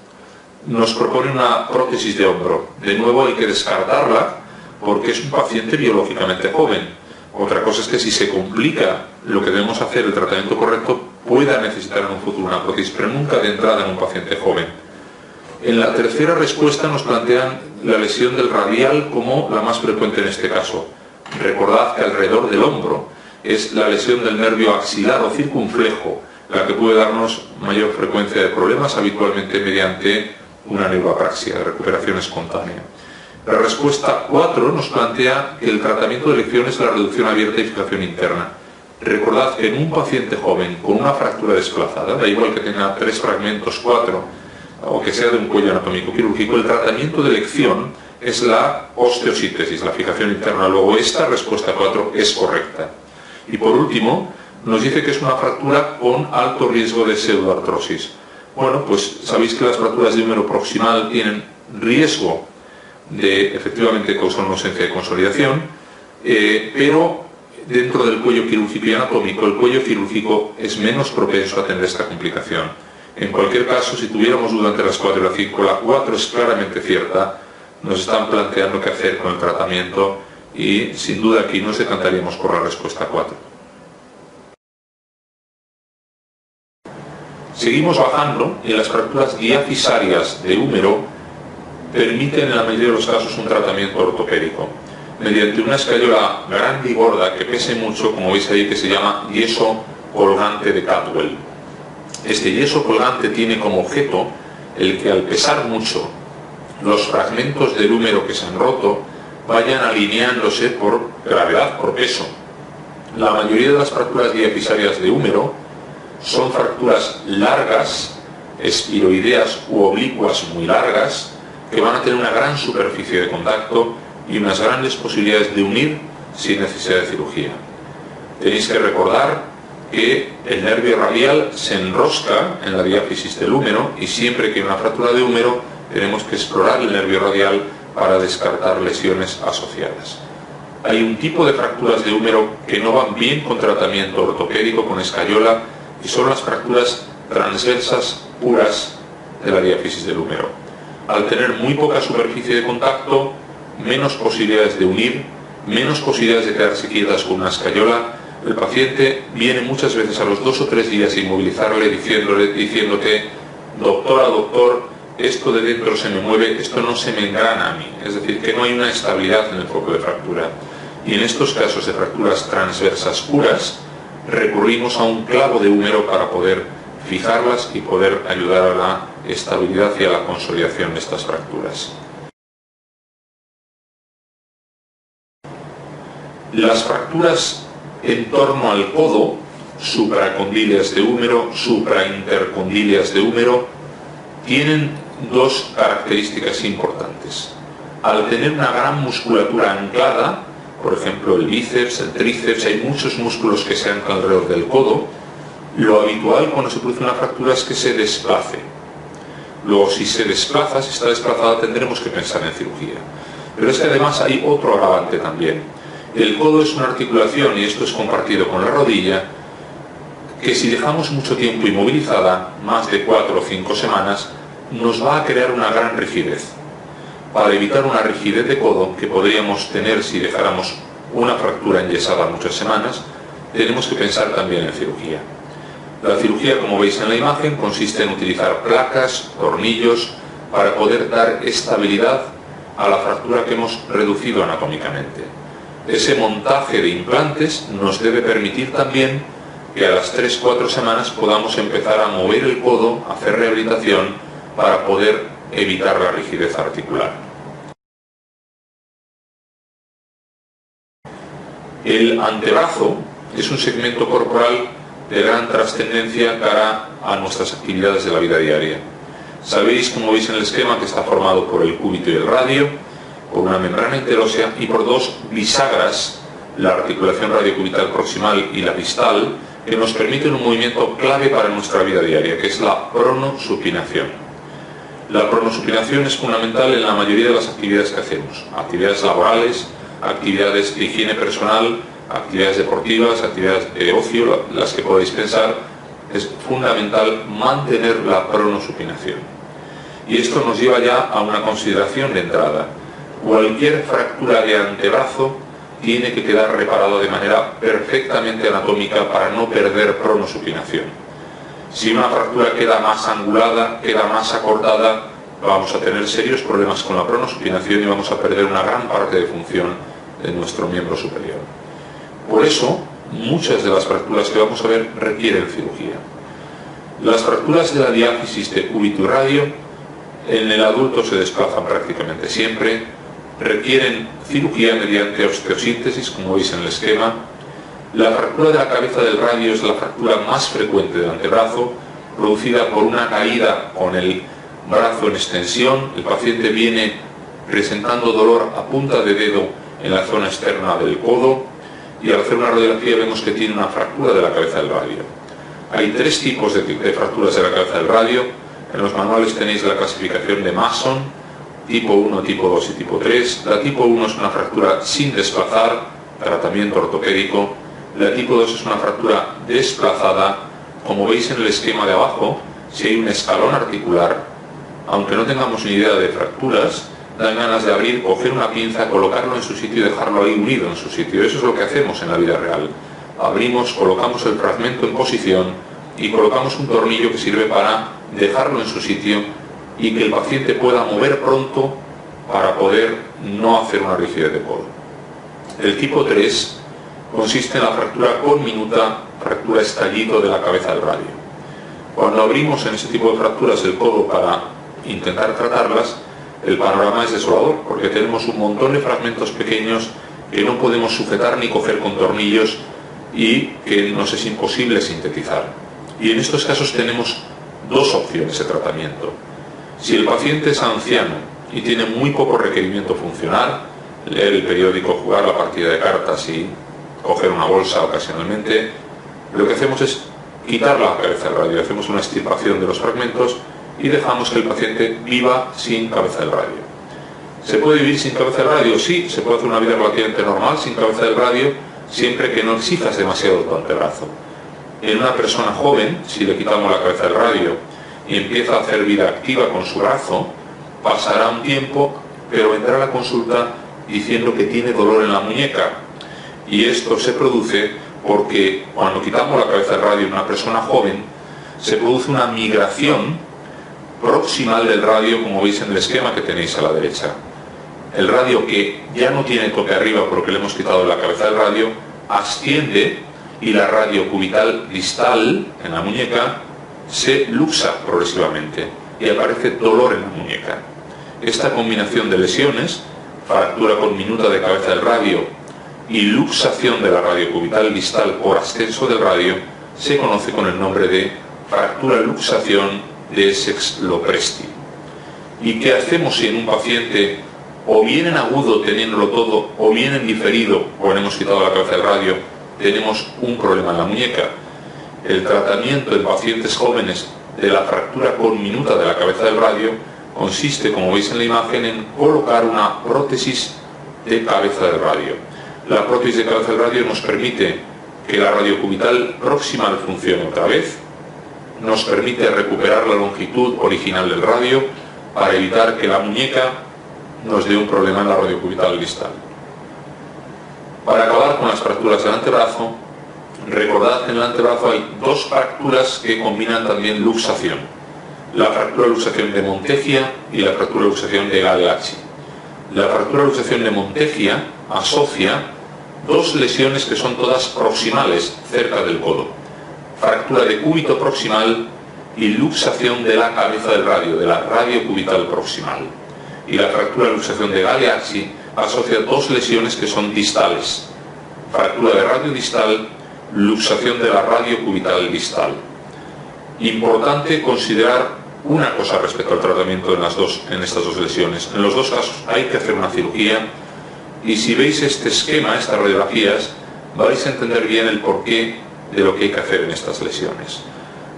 nos propone una prótesis de hombro. De nuevo hay que descartarla porque es un paciente biológicamente joven. Otra cosa es que si se complica lo que debemos hacer, el tratamiento correcto, pueda necesitar en un futuro una prótesis, pero nunca de entrada en un paciente joven. En la tercera respuesta nos plantean la lesión del radial como la más frecuente en este caso. Recordad que alrededor del hombro es la lesión del nervio axilar o circunflejo la que puede darnos mayor frecuencia de problemas, habitualmente mediante una neuroapraxia, de recuperación espontánea. La respuesta 4 nos plantea que el tratamiento de elección es la reducción abierta y fijación interna. Recordad que en un paciente joven con una fractura desplazada, da igual que tenga 3 fragmentos, 4, o que sea de un cuello anatómico quirúrgico, el tratamiento de elección es la osteosíntesis, la fijación interna. Luego esta respuesta 4 es correcta. Y por último, nos dice que es una fractura con alto riesgo de pseudoartrosis. Bueno, pues sabéis que las fracturas de húmero proximal tienen riesgo de efectivamente causar una ausencia de consolidación, pero dentro del cuello quirúrgico y anatómico, el cuello quirúrgico es menos propenso a tener esta complicación. En cualquier caso, si tuviéramos duda entre las 4 y la 5, la 4 es claramente cierta. Nos están planteando qué hacer con el tratamiento y sin duda aquí nos decantaríamos por la respuesta 4. Seguimos bajando y las fracturas diafisarias de húmero permiten en la mayoría de los casos un tratamiento ortopédico mediante una escayola grande y gorda que pese mucho, como veis ahí, que se llama yeso colgante de Caldwell. Este yeso colgante tiene como objeto el que al pesar mucho los fragmentos del húmero que se han roto vayan alineándose por gravedad, por peso. La mayoría de las fracturas diafisarias de húmero son fracturas largas, espiroideas u oblicuas muy largas, que van a tener una gran superficie de contacto y unas grandes posibilidades de unir sin necesidad de cirugía. Tenéis que recordar que el nervio radial se enrosca en la diáfisis del húmero y siempre que hay una fractura de húmero tenemos que explorar el nervio radial para descartar lesiones asociadas. Hay un tipo de fracturas de húmero que no van bien con tratamiento ortopédico, con escayola, y son las fracturas transversas puras de la diáfisis del húmero. Al tener muy poca superficie de contacto, menos posibilidades de unir, menos posibilidades de quedarse quietas con una escayola, el paciente viene muchas veces a los 2 o 3 días a inmovilizarle diciéndote: doctora, doctor, esto de dentro se me mueve, esto no se me engrana a mí. Es decir, que no hay una estabilidad en el foco de fractura. Y en estos casos de fracturas transversas puras, recurrimos a un clavo de húmero para poder fijarlas y poder ayudar a la estabilidad y a la consolidación de estas fracturas. Las fracturas en torno al codo, supracondilias de húmero, supraintercondilias de húmero, tienen 2 características importantes. Al tener una gran musculatura anclada, por ejemplo el bíceps, el tríceps, hay muchos músculos que se anclan alrededor del codo, lo habitual cuando se produce una fractura es que se desplace. Luego, si se desplaza, si está desplazada, tendremos que pensar en cirugía. Pero es que además hay otro agravante también. El codo es una articulación, y esto es compartido con la rodilla, que si dejamos mucho tiempo inmovilizada, más de 4 o 5 semanas, nos va a crear una gran rigidez. Para evitar una rigidez de codo que podríamos tener si dejáramos una fractura enyesada muchas semanas, tenemos que pensar también en cirugía. La cirugía, como veis en la imagen, consiste en utilizar placas, tornillos, para poder dar estabilidad a la fractura que hemos reducido anatómicamente. Ese montaje de implantes nos debe permitir también que a las 3-4 semanas podamos empezar a mover el codo, hacer rehabilitación para poder evitar la rigidez articular. El antebrazo es un segmento corporal de gran trascendencia cara a nuestras actividades de la vida diaria. Sabéis, como veis en el esquema, que está formado por el cúbito y el radio, por una membrana interósea y por 2 bisagras, la articulación radiocubital proximal y la distal, que nos permiten un movimiento clave para nuestra vida diaria, que es la pronosupinación. La pronosupinación es fundamental en la mayoría de las actividades que hacemos: actividades laborales, actividades de higiene personal, actividades deportivas, actividades de ocio, las que podéis pensar. Es fundamental mantener la pronosupinación. Y esto nos lleva ya a una consideración de entrada. Cualquier fractura de antebrazo tiene que quedar reparado de manera perfectamente anatómica para no perder pronosupinación. Si una fractura queda más angulada, queda más acortada, vamos a tener serios problemas con la pronosupinación y vamos a perder una gran parte de función de nuestro miembro superior. Por eso, muchas de las fracturas que vamos a ver requieren cirugía. Las fracturas de la diáfisis de cúbito y radio en el adulto se desplazan prácticamente siempre, requieren cirugía mediante osteosíntesis, como veis en el esquema. La fractura de la cabeza del radio es la fractura más frecuente del antebrazo, producida por una caída con el brazo en extensión. El paciente viene presentando dolor a punta de dedo en la zona externa del codo, y al hacer una radiografía vemos que tiene una fractura de la cabeza del radio. Hay 3 tipos de fracturas de la cabeza del radio. En los manuales tenéis la clasificación de Mason, tipo 1, tipo 2 y tipo 3. La tipo 1 es una fractura sin desplazar, tratamiento ortopédico. La tipo 2 es una fractura desplazada. Como veis en el esquema de abajo, si hay un escalón articular, aunque no tengamos ni idea de fracturas, dan ganas de abrir, coger una pinza, colocarlo en su sitio y dejarlo ahí unido en su sitio. Eso es lo que hacemos en la vida real. Abrimos, colocamos el fragmento en posición y colocamos un tornillo que sirve para dejarlo en su sitio y que el paciente pueda mover pronto para poder no hacer una rigidez de codo. El tipo 3 consiste en la fractura conminuta, fractura estallido de la cabeza del radio. Cuando abrimos en ese tipo de fracturas el codo para intentar tratarlas, el panorama es desolador, porque tenemos un montón de fragmentos pequeños que no podemos sujetar ni coger con tornillos y que nos es imposible sintetizar. Y en estos casos tenemos 2 opciones de tratamiento. Si el paciente es anciano y tiene muy poco requerimiento funcional, leer el periódico, jugar la partida de cartas y coger una bolsa ocasionalmente, lo que hacemos es quitar la cabeza del radio, hacemos una extirpación de los fragmentos y dejamos que el paciente viva sin cabeza del radio. ¿Se puede vivir sin cabeza de radio? Sí, se puede hacer una vida relativamente normal sin cabeza de radio, siempre que no exijas demasiado tu antebrazo. En una persona joven, si le quitamos la cabeza del radio y empieza a hacer vida activa con su brazo, pasará un tiempo, pero vendrá a la consulta diciendo que tiene dolor en la muñeca. Y esto se produce porque cuando quitamos la cabeza del radio en una persona joven, se produce una migración proximal del radio, como veis en el esquema que tenéis a la derecha. El radio, que ya no tiene tope arriba porque le hemos quitado la cabeza del radio, asciende, y la radio cubital distal en la muñeca se luxa progresivamente y aparece dolor en la muñeca. Esta combinación de lesiones, fractura conminuta de cabeza del radio y luxación de la radio cubital distal por ascenso del radio, se conoce con el nombre de fractura luxación de Essex-Lopresti. ¿Y qué hacemos si en un paciente, o bien en agudo teniéndolo todo, o bien en diferido, o le hemos quitado la cabeza del radio, tenemos un problema en la muñeca? El tratamiento en pacientes jóvenes de la fractura conminuta de la cabeza del radio consiste, como veis en la imagen, en colocar una prótesis de cabeza del radio. La prótesis de cabeza del radio nos permite que la radio cubital proximal funcione otra vez, nos permite recuperar la longitud original del radio para evitar que la muñeca nos dé un problema en la radio cubital distal. Para acabar con las fracturas del antebrazo, recordad que en el antebrazo hay dos fracturas que combinan también luxación: la fractura luxación de Montegia y la fractura luxación de Galeazzi. La fractura luxación de Montegia asocia dos lesiones que son todas proximales, cerca del codo: fractura de cúbito proximal y luxación de la cabeza del radio, de la radio cubital proximal. Y la fractura de luxación de Galeazzi asocia dos lesiones que son distales: fractura de radio distal, luxación de la radio cubital distal. Importante considerar una cosa respecto al tratamiento en estas dos lesiones. En los dos casos hay que hacer una cirugía, y si veis este esquema, estas radiografías, vais a entender bien el porqué de lo que hay que hacer en estas lesiones.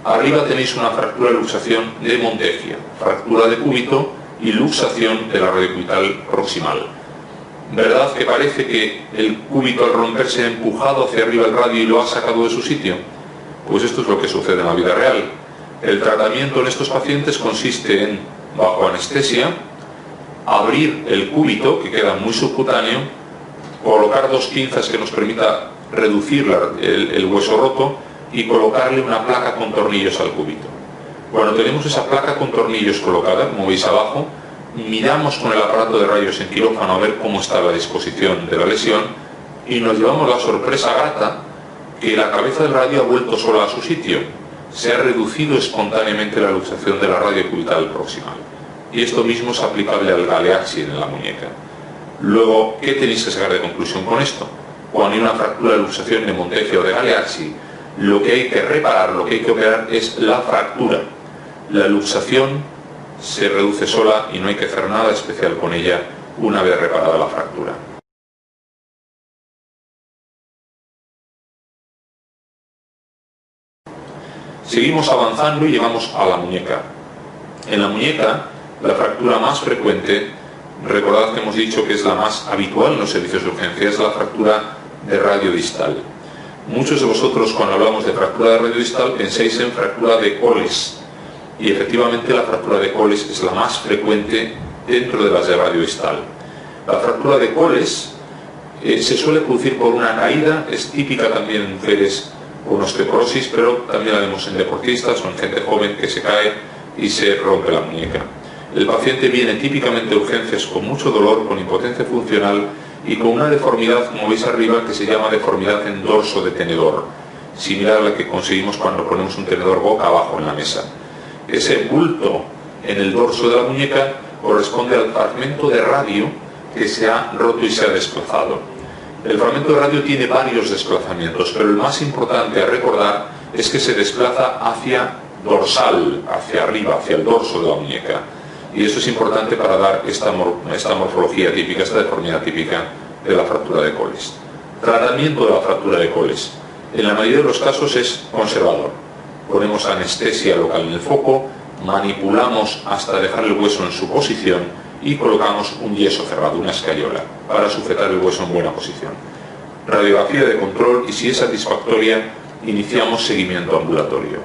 Arriba tenéis una fractura de luxación de Montegia, fractura de cúbito y luxación de la radio cubital proximal. ¿Verdad que parece que el cúbito al romperse ha empujado hacia arriba el radio y lo ha sacado de su sitio? Pues esto es lo que sucede en la vida real. El tratamiento en estos pacientes consiste en, bajo anestesia, abrir el cúbito, que queda muy subcutáneo, colocar dos pinzas que nos permita reducir el hueso roto y colocarle una placa con tornillos al cúbito. Cuando tenemos esa placa con tornillos colocada, como veis abajo, miramos con el aparato de rayos en quirófano a ver cómo está la disposición de la lesión, y nos llevamos la sorpresa grata que la cabeza del radio ha vuelto sola a su sitio. Se ha reducido espontáneamente la luxación de la radio cubital proximal. Y esto mismo es aplicable al Galeazzi en la muñeca. Luego, ¿qué tenéis que sacar de conclusión con esto? Cuando hay una fractura de luxación de Montegia o de Galeazzi, lo que hay que reparar, lo que hay que operar es la fractura. La luxación se reduce sola y no hay que hacer nada especial con ella una vez reparada la fractura. Seguimos avanzando y llegamos a la muñeca. En la muñeca, la fractura más frecuente, recordad que hemos dicho que es la más habitual en los servicios de urgencia, es la fractura de radio distal. Muchos de vosotros, cuando hablamos de fractura de radio distal, pensáis en fractura de Colles, y efectivamente la fractura de Colles es la más frecuente dentro de las de radio distal. La fractura de Colles se suele producir por una caída, es típica también en mujeres con osteoporosis, pero también la vemos en deportistas o en gente joven que se cae y se rompe la muñeca. El paciente viene típicamente de urgencias con mucho dolor, con impotencia funcional y con una deformidad, como veis arriba, que se llama deformidad en dorso de tenedor, similar a la que conseguimos cuando ponemos un tenedor boca abajo en la mesa. Ese bulto en el dorso de la muñeca corresponde al fragmento de radio que se ha roto y se ha desplazado. El fragmento de radio tiene varios desplazamientos, pero el más importante a recordar es que se desplaza hacia dorsal, hacia arriba, hacia el dorso de la muñeca. Y eso es importante para dar esta morfología típica, esta deformidad típica de la fractura de Colles. Tratamiento de la fractura de Colles. En la mayoría de los casos es conservador. Ponemos anestesia local en el foco, manipulamos hasta dejar el hueso en su posición y colocamos un yeso cerrado, una escayola, para sujetar el hueso en buena posición. Radiografía de control y si es satisfactoria, iniciamos seguimiento ambulatorio.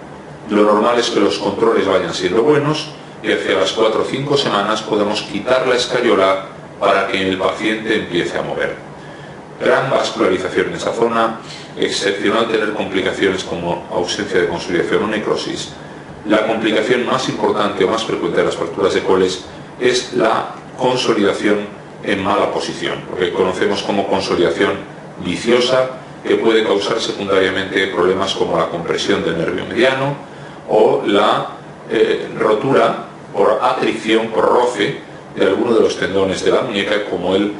Lo normal es que los controles vayan siendo buenos y hacia las 4 o 5 semanas podemos quitar la escayola para que el paciente empiece a mover. Gran vascularización en esa zona, excepcional tener complicaciones como ausencia de consolidación o necrosis. La complicación más importante o más frecuente de las fracturas de coles es la consolidación en mala posición, lo que conocemos como consolidación viciosa, que puede causar secundariamente problemas como la compresión del nervio mediano o la rotura por atricción, por roce de alguno de los tendones de la muñeca, como el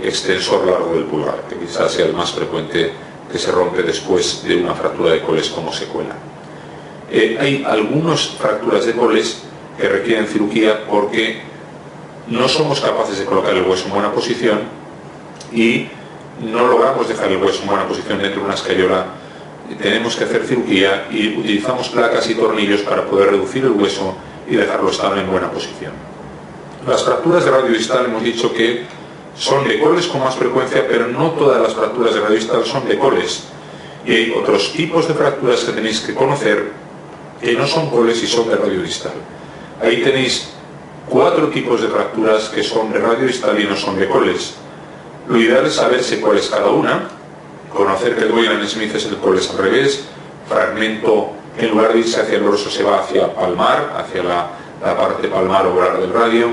extensor largo del pulgar, que quizás sea el más frecuente que se rompe después de una fractura de coles como secuela. Hay algunas fracturas de coles que requieren cirugía porque no somos capaces de colocar el hueso en buena posición y no logramos dejar el hueso en buena posición dentro de una escayola. Tenemos que hacer cirugía y utilizamos placas y tornillos para poder reducir el hueso y dejarlo estable en buena posición. Las fracturas de radio distal hemos dicho que son de coles con más frecuencia, pero no todas las fracturas de radio distal son de coles. Y hay otros tipos de fracturas que tenéis que conocer que no son coles y son de radio distal. Ahí tenéis 4 tipos de fracturas que son de radio distal y no son de coles. Lo ideal es saberse cuál es cada una, conocer que el Boylan-Smith es el coles al revés, fragmento que en lugar de irse hacia el dorso se va hacia palmar, hacia la parte palmar ovular del radio.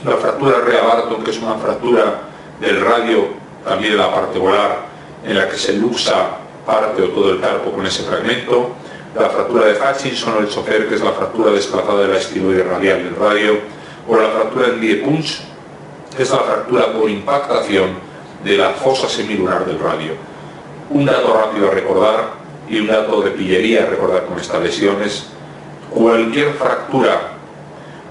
La fractura Rea-Barton, que es una fractura del radio, también de la parte volar, en la que se luxa parte o todo el carpo con ese fragmento. La fractura de Hutchinson o el chofer, que es la fractura desplazada de la estiloide radial del radio. O la fractura en Die-Punch, que es la fractura por impactación de la fosa semilunar del radio. Un dato rápido a recordar y un dato de pillería a recordar con estas lesiones: cualquier fractura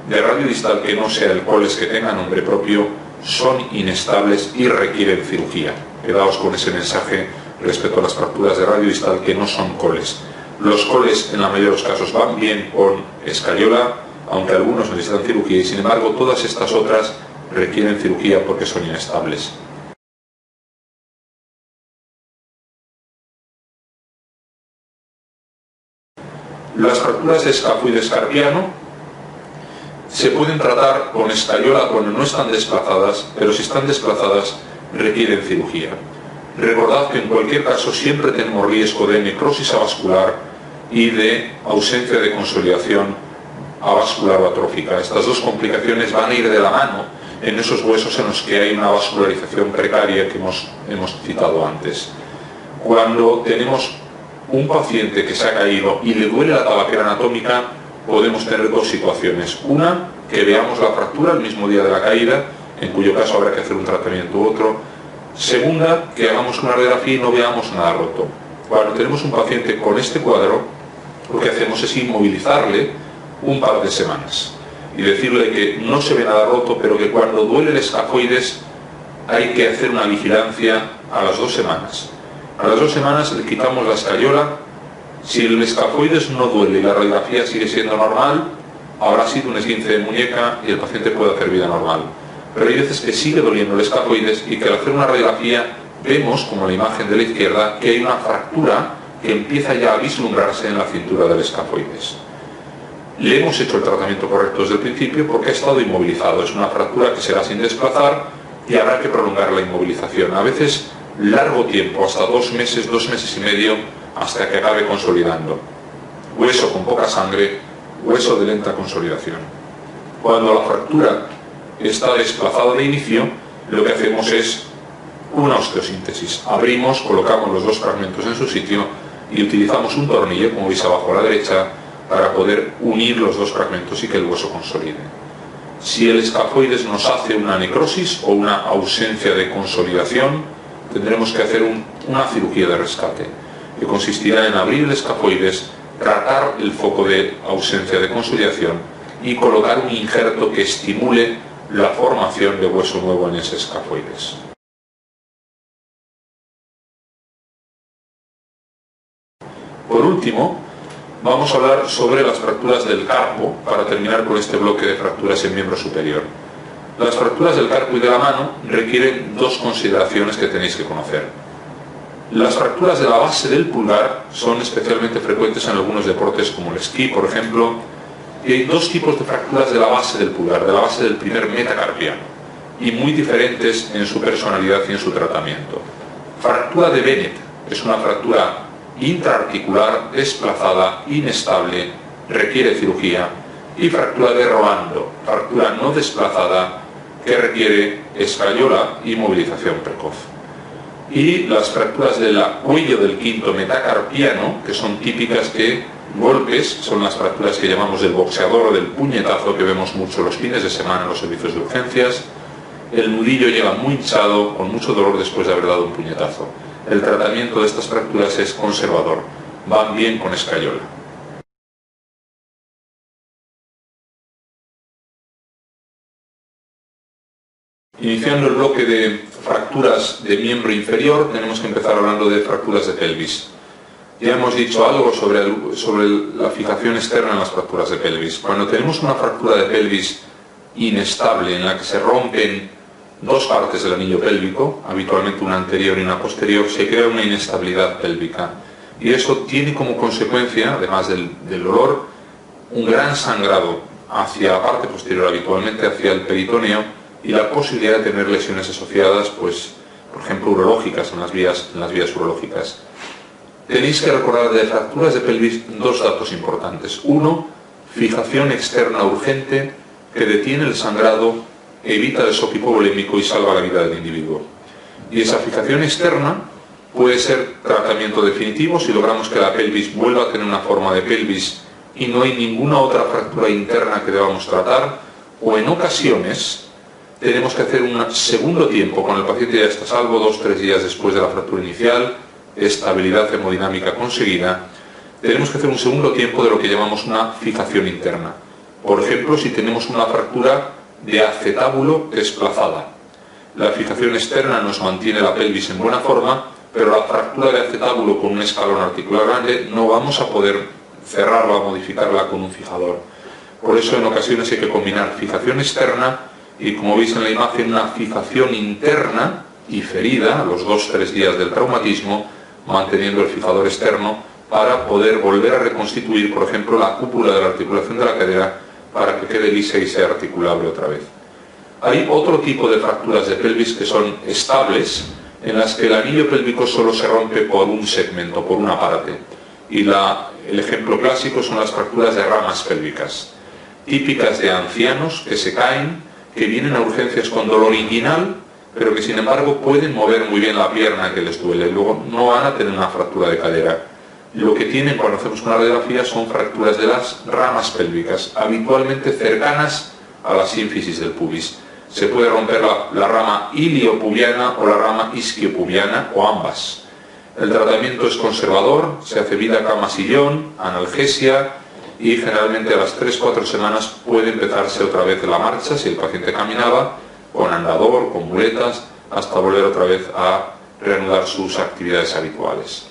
de radio distal que no sea el coles, que tenga nombre propio, son inestables y requieren cirugía. Quedaos con ese mensaje respecto a las fracturas de radio distal que no son coles. Los coles en la mayoría de los casos van bien con escayola, aunque algunos necesitan cirugía, y sin embargo todas estas otras requieren cirugía porque son inestables. Las fracturas de escafoides carpiano se pueden tratar con escayola cuando no están desplazadas, pero si están desplazadas requieren cirugía. Recordad que en cualquier caso siempre tenemos riesgo de necrosis avascular y de ausencia de consolidación avascular o atrófica. Estas dos complicaciones van a ir de la mano en esos huesos en los que hay una vascularización precaria que hemos citado antes. Cuando tenemos un paciente que se ha caído y le duele la tabaquera anatómica, podemos tener 2 situaciones. Una, que veamos la fractura el mismo día de la caída, en cuyo caso habrá que hacer un tratamiento u otro. Segunda, que hagamos una radiografía y no veamos nada roto. Cuando tenemos un paciente con este cuadro, lo que hacemos es inmovilizarle un par de semanas y decirle que no se ve nada roto, pero que cuando duele el escafoides hay que hacer una vigilancia a las 2 semanas. A las 2 semanas le quitamos la escayola. Si el escafoides no duele y la radiografía sigue siendo normal, habrá sido un esguince de muñeca y el paciente puede hacer vida normal. Pero hay veces que sigue doliendo el escafoides y que al hacer una radiografía vemos, como la imagen de la izquierda, que hay una fractura que empieza ya a vislumbrarse en la cintura del escafoides. Le hemos hecho el tratamiento correcto desde el principio porque ha estado inmovilizado. Es una fractura que será sin desplazar y habrá que prolongar la inmovilización. A veces largo tiempo, hasta 2 meses, 2 meses y medio, hasta que acabe consolidando. Hueso con poca sangre, hueso de lenta consolidación. Cuando la fractura está desplazada de inicio, lo que hacemos es una osteosíntesis. Abrimos, colocamos los 2 fragmentos en su sitio y utilizamos un tornillo, como veis abajo a la derecha, para poder unir los 2 fragmentos y que el hueso consolide. Si el escafoides nos hace una necrosis o una ausencia de consolidación, tendremos que hacer una cirugía de rescate, que consistirá en abrir el escafoides, tratar el foco de ausencia de consolidación y colocar un injerto que estimule la formación de hueso nuevo en ese escafoides. Por último, vamos a hablar sobre las fracturas del carpo para terminar con este bloque de fracturas en miembro superior. Las fracturas del carpo y de la mano requieren dos consideraciones que tenéis que conocer. Las fracturas de la base del pulgar son especialmente frecuentes en algunos deportes como el esquí, por ejemplo, y hay dos tipos de fracturas de la base del pulgar, de la base del primer metacarpiano, y muy diferentes en su personalidad y en su tratamiento. Fractura de Bennett es una fractura intraarticular, desplazada, inestable, requiere cirugía, y fractura de Rolando, fractura no desplazada, que requiere escayola y movilización precoz. Y las fracturas del cuello del quinto metacarpiano, que son típicas que golpes, son las fracturas que llamamos del boxeador o del puñetazo, que vemos mucho los fines de semana en los servicios de urgencias. El nudillo llega muy hinchado, con mucho dolor después de haber dado un puñetazo. El tratamiento de estas fracturas es conservador, van bien con escayola. Iniciando el bloque de fracturas de miembro inferior, tenemos que empezar hablando de fracturas de pelvis. Ya hemos dicho algo sobre la fijación externa en las fracturas de pelvis. Cuando tenemos una fractura de pelvis inestable, en la que se rompen dos partes del anillo pélvico, habitualmente una anterior y una posterior, se crea una inestabilidad pélvica. Y eso tiene como consecuencia, además del dolor, un gran sangrado hacia la parte posterior, habitualmente hacia el peritoneo, y la posibilidad de tener lesiones asociadas, pues, por ejemplo, urológicas, en las vías urológicas. Tenéis que recordar de fracturas de pelvis dos datos importantes. Uno, fijación externa urgente que detiene el sangrado, evita el shock hipovolémico y salva la vida del individuo. Y esa fijación externa puede ser tratamiento definitivo si logramos que la pelvis vuelva a tener una forma de pelvis y no hay ninguna otra fractura interna que debamos tratar, o en ocasiones tenemos que hacer un segundo tiempo cuando el paciente ya está salvo, 2-3 días después de la fractura inicial, estabilidad hemodinámica conseguida. Tenemos que hacer un segundo tiempo de lo que llamamos una fijación interna. Por ejemplo, si tenemos una fractura de acetábulo desplazada. La fijación externa nos mantiene la pelvis en buena forma, pero la fractura de acetábulo con un escalón articular grande no vamos a poder cerrarla o modificarla con un fijador. Por eso en ocasiones hay que combinar fijación externa y, como veis en la imagen, una fijación interna y ferida a los 2-3 días del traumatismo, manteniendo el fijador externo para poder volver a reconstituir, por ejemplo, la cúpula de la articulación de la cadera para que quede lisa y sea articulable otra vez. Hay otro tipo de fracturas de pelvis que son estables, en las que el anillo pélvico solo se rompe por un segmento, por una parte. Y el ejemplo clásico son las fracturas de ramas pélvicas, típicas de ancianos que se caen, que vienen a urgencias con dolor inguinal, pero que sin embargo pueden mover muy bien la pierna que les duele. Luego no van a tener una fractura de cadera. Lo que tienen cuando hacemos una radiografía son fracturas de las ramas pélvicas, habitualmente cercanas a la sínfisis del pubis. Se puede romper la rama iliopubiana o la rama isquiopubiana, o ambas. El tratamiento es conservador, se hace vida, cama, sillón, analgesia, y generalmente a las 3-4 semanas puede empezarse otra vez la marcha, si el paciente caminaba, con andador, con muletas, hasta volver otra vez a reanudar sus actividades habituales.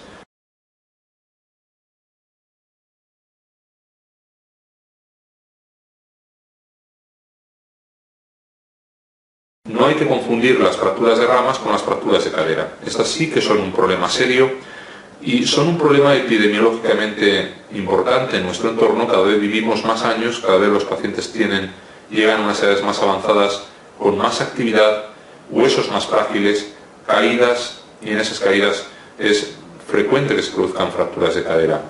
No hay que confundir las fracturas de ramas con las fracturas de cadera. Estas sí que son un problema serio y son un problema epidemiológicamente importante en nuestro entorno. Cada vez vivimos más años, cada vez los pacientes llegan a unas edades más avanzadas con más actividad, huesos más frágiles, caídas, y en esas caídas es frecuente que se produzcan fracturas de cadera.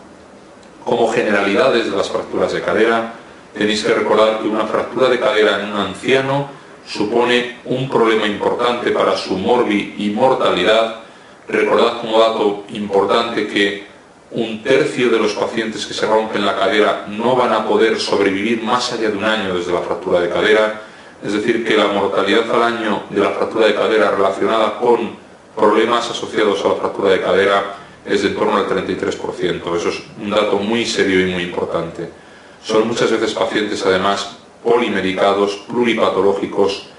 Como generalidades de las fracturas de cadera, tenéis que recordar que una fractura de cadera en un anciano supone un problema importante para su morbi y mortalidad. Recordad como dato importante que 1/3 de los pacientes que se rompen la cadera no van a poder sobrevivir más allá de un año desde la fractura de cadera. Es decir, que la mortalidad al año de la fractura de cadera relacionada con problemas asociados a la fractura de cadera es de en torno al 33%. Eso es un dato muy serio y muy importante. Son muchas veces pacientes además polimedicados, pluripatológicos.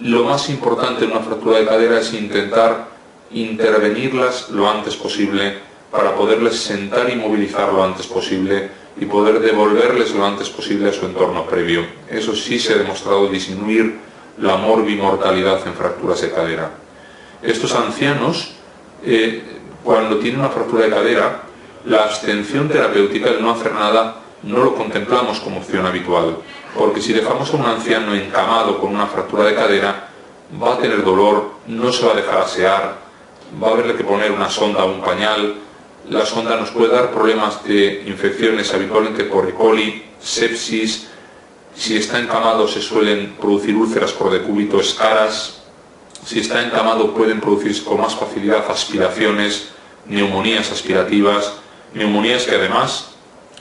Lo más importante en una fractura de cadera es intentar intervenirlas lo antes posible para poderles sentar y movilizar lo antes posible y poder devolverles lo antes posible a su entorno previo. Eso sí se ha demostrado disminuir la morbimortalidad en fracturas de cadera. Estos ancianos, cuando tienen una fractura de cadera, la abstención terapéutica, el no hacer nada, no lo contemplamos como opción habitual, porque si dejamos a un anciano encamado con una fractura de cadera, va a tener dolor, no se va a dejar asear, va a haberle que poner una sonda o un pañal. La sonda nos puede dar problemas de infecciones, habitualmente por E. coli, sepsis. Si está encamado se suelen producir úlceras por decúbito escaras. Si está encamado pueden producirse con más facilidad aspiraciones, neumonías aspirativas, neumonías que además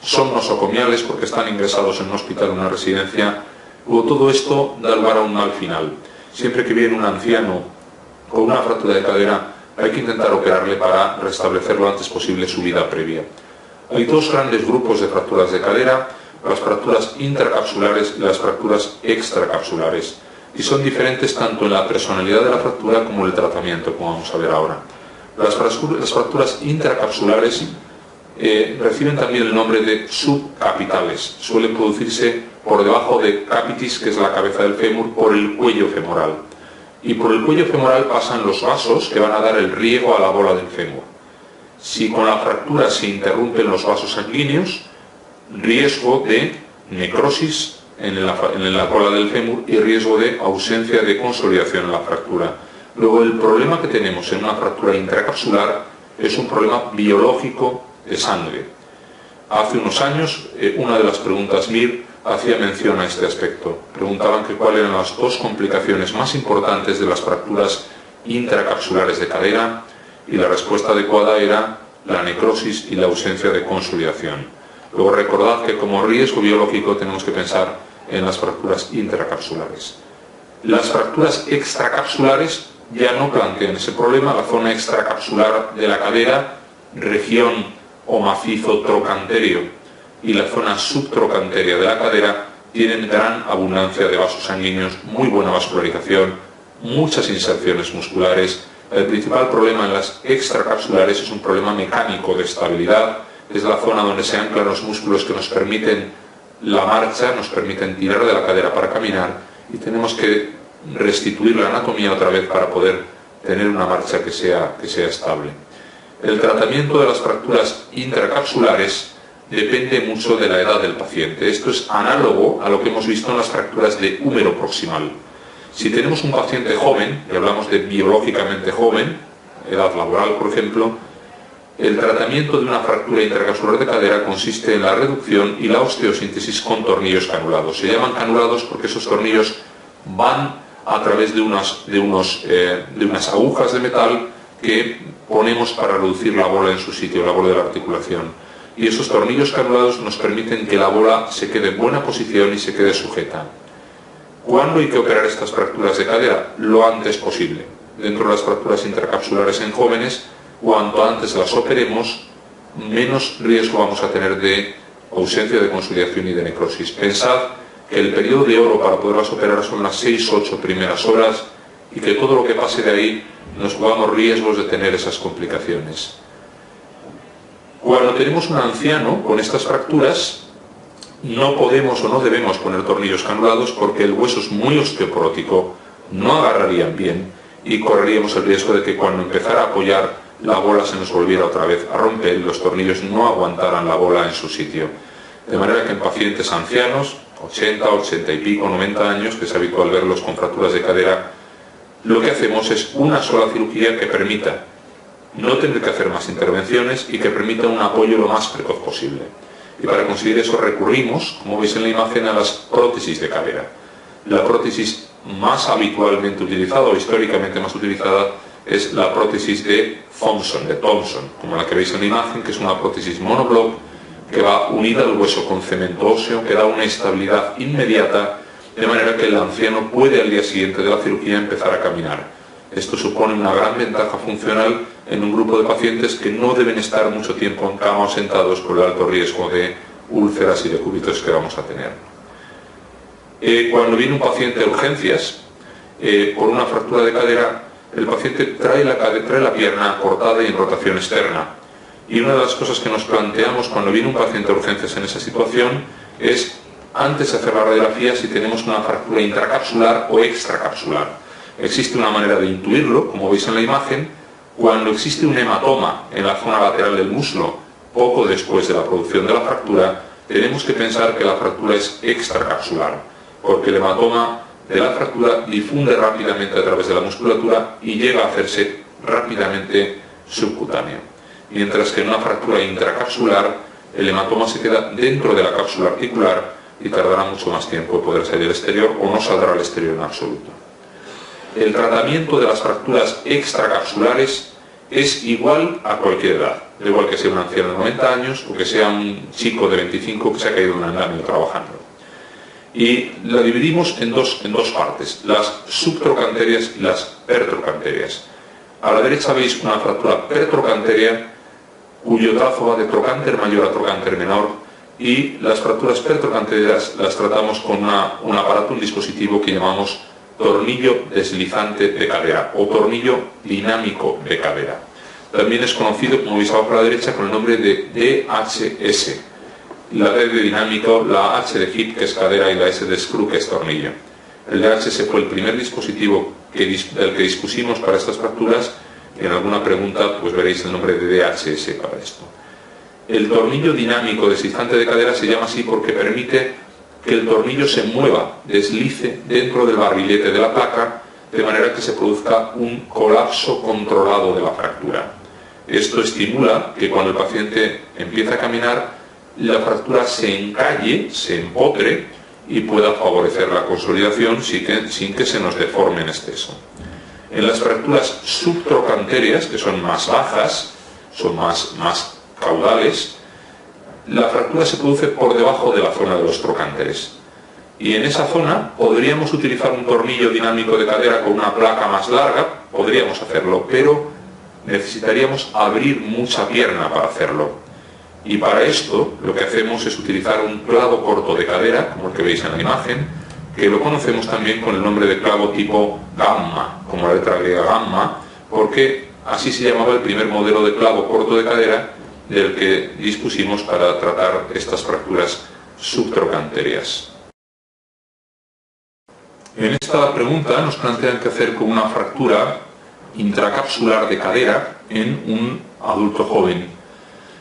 son nosocomiales porque están ingresados en un hospital o una residencia. Luego todo esto da lugar a un mal final. Siempre que viene un anciano con una fractura de cadera, hay que intentar operarle para restablecer lo antes posible su vida previa. Hay dos grandes grupos de fracturas de cadera, las fracturas intracapsulares y las fracturas extracapsulares. Y son diferentes tanto en la personalidad de la fractura como en el tratamiento, como vamos a ver ahora. Las fracturas intracapsulares reciben también el nombre de subcapitales. Suelen producirse por debajo de capitis, que es la cabeza del fémur, por el cuello femoral. Y por el cuello femoral pasan los vasos que van a dar el riego a la bola del fémur. Si con la fractura se interrumpen los vasos sanguíneos, riesgo de necrosis en la bola del fémur y riesgo de ausencia de consolidación en la fractura. Luego, el problema que tenemos en una fractura intracapsular es un problema biológico de sangre. Hace unos años, una de las preguntas MIR hacía mención a este aspecto. Preguntaban que cuáles eran las dos complicaciones más importantes de las fracturas intracapsulares de cadera, y la respuesta adecuada era la necrosis y la ausencia de consolidación. Luego, recordad que como riesgo biológico tenemos que pensar en las fracturas intracapsulares. Las fracturas extracapsulares ya no plantean ese problema. La zona extracapsular de la cadera, región o macizo trocantéreo, y la zona subtrocantérea de la cadera tienen gran abundancia de vasos sanguíneos, muy buena vascularización, muchas inserciones musculares. El principal problema en las extracapsulares es un problema mecánico de estabilidad. Es la zona donde se anclan los músculos que nos permiten la marcha, nos permiten tirar de la cadera para caminar, y tenemos que restituir la anatomía otra vez para poder tener una marcha que sea estable. El tratamiento de las fracturas intracapsulares depende mucho de la edad del paciente. Esto es análogo a lo que hemos visto en las fracturas de húmero proximal. Si tenemos un paciente joven, y hablamos de biológicamente joven, edad laboral por ejemplo, el tratamiento de una fractura intracapsular de cadera consiste en la reducción y la osteosíntesis con tornillos canulados. Se llaman canulados porque esos tornillos van a través de unas agujas de metal que ponemos para reducir la bola en su sitio, la bola de la articulación. Y esos tornillos canulados nos permiten que la bola se quede en buena posición y se quede sujeta. ¿Cuándo hay que operar estas fracturas de cadera? Lo antes posible. Dentro de las fracturas intracapsulares en jóvenes, cuanto antes las operemos, menos riesgo vamos a tener de ausencia de consolidación y de necrosis. Pensad que el periodo de oro para poderlas operar son las 6-8 primeras horas, y que todo lo que pase de ahí nos jugamos riesgos de tener esas complicaciones. Cuando tenemos un anciano con estas fracturas, no podemos o no debemos poner tornillos canulados porque el hueso es muy osteoporótico, no agarrarían bien y correríamos el riesgo de que cuando empezara a apoyar la bola se nos volviera otra vez a romper y los tornillos no aguantaran la bola en su sitio. De manera que en pacientes ancianos, 80, 80 y pico, 90 años, que es habitual verlos con fracturas de cadera, lo que hacemos es una sola cirugía que permita no tener que hacer más intervenciones y que permita un apoyo lo más precoz posible. Y para conseguir eso recurrimos, como veis en la imagen, a las prótesis de cadera. La prótesis más habitualmente utilizada o históricamente más utilizada es la prótesis de Thompson, como la que veis en la imagen, que es una prótesis monoblock que va unida al hueso con cemento óseo, que da una estabilidad inmediata, de manera que el anciano puede al día siguiente de la cirugía empezar a caminar. Esto supone una gran ventaja funcional en un grupo de pacientes que no deben estar mucho tiempo en cama o sentados por el alto riesgo de úlceras y decúbitos que vamos a tener. Cuando viene un paciente de urgencias por una fractura de cadera, el paciente trae la pierna cortada y en rotación externa. Y una de las cosas que nos planteamos cuando viene un paciente de urgencias en esa situación es antes de hacer la radiografía si tenemos una fractura intracapsular o extracapsular. Existe una manera de intuirlo, como veis en la imagen, cuando existe un hematoma en la zona lateral del muslo, poco después de la producción de la fractura, tenemos que pensar que la fractura es extracapsular, porque el hematoma de la fractura difunde rápidamente a través de la musculatura y llega a hacerse rápidamente subcutáneo. Mientras que en una fractura intracapsular, el hematoma se queda dentro de la cápsula articular y tardará mucho más tiempo en poder salir al exterior o no saldrá al exterior en absoluto. El tratamiento de las fracturas extracapsulares es igual a cualquier edad, da igual que sea un anciano de 90 años o que sea un chico de 25 que se ha caído en un andamio trabajando. Y la dividimos en dos partes, las subtrocanterias y las pertrocanterias. A la derecha veis una fractura pertrocanteria cuyo trazo va de trocánter mayor a trocánter menor, y las fracturas pertrocanterias las tratamos con un aparato, un dispositivo que llamamos tornillo deslizante de cadera o tornillo dinámico de cadera. También es conocido, como veis abajo a la derecha, con el nombre de DHS. La D de dinámico, la H de hip, que es cadera, y la S de screw, que es tornillo. El DHS fue el primer dispositivo del que dispusimos para estas fracturas, y en alguna pregunta pues veréis el nombre de DHS para esto. El tornillo dinámico deslizante de cadera se llama así porque permite que el tornillo se mueva, deslice dentro del barrilete de la placa, de manera que se produzca un colapso controlado de la fractura. Esto estimula que cuando el paciente empieza a caminar, la fractura se encalle, se empotre y pueda favorecer la consolidación sin que se nos deforme en exceso. En las fracturas subtrocanterias, que son más bajas, son más caudales, la fractura se produce por debajo de la zona de los trocánteres. Y en esa zona podríamos utilizar un tornillo dinámico de cadera con una placa más larga, podríamos hacerlo, pero necesitaríamos abrir mucha pierna para hacerlo. Y para esto lo que hacemos es utilizar un clavo corto de cadera, como el que veis en la imagen, que lo conocemos también con el nombre de clavo tipo gamma, como la letra griega gamma, porque así se llamaba el primer modelo de clavo corto de cadera del que dispusimos para tratar estas fracturas subtrocanterias. En esta pregunta nos plantean qué hacer con una fractura intracapsular de cadera en un adulto joven.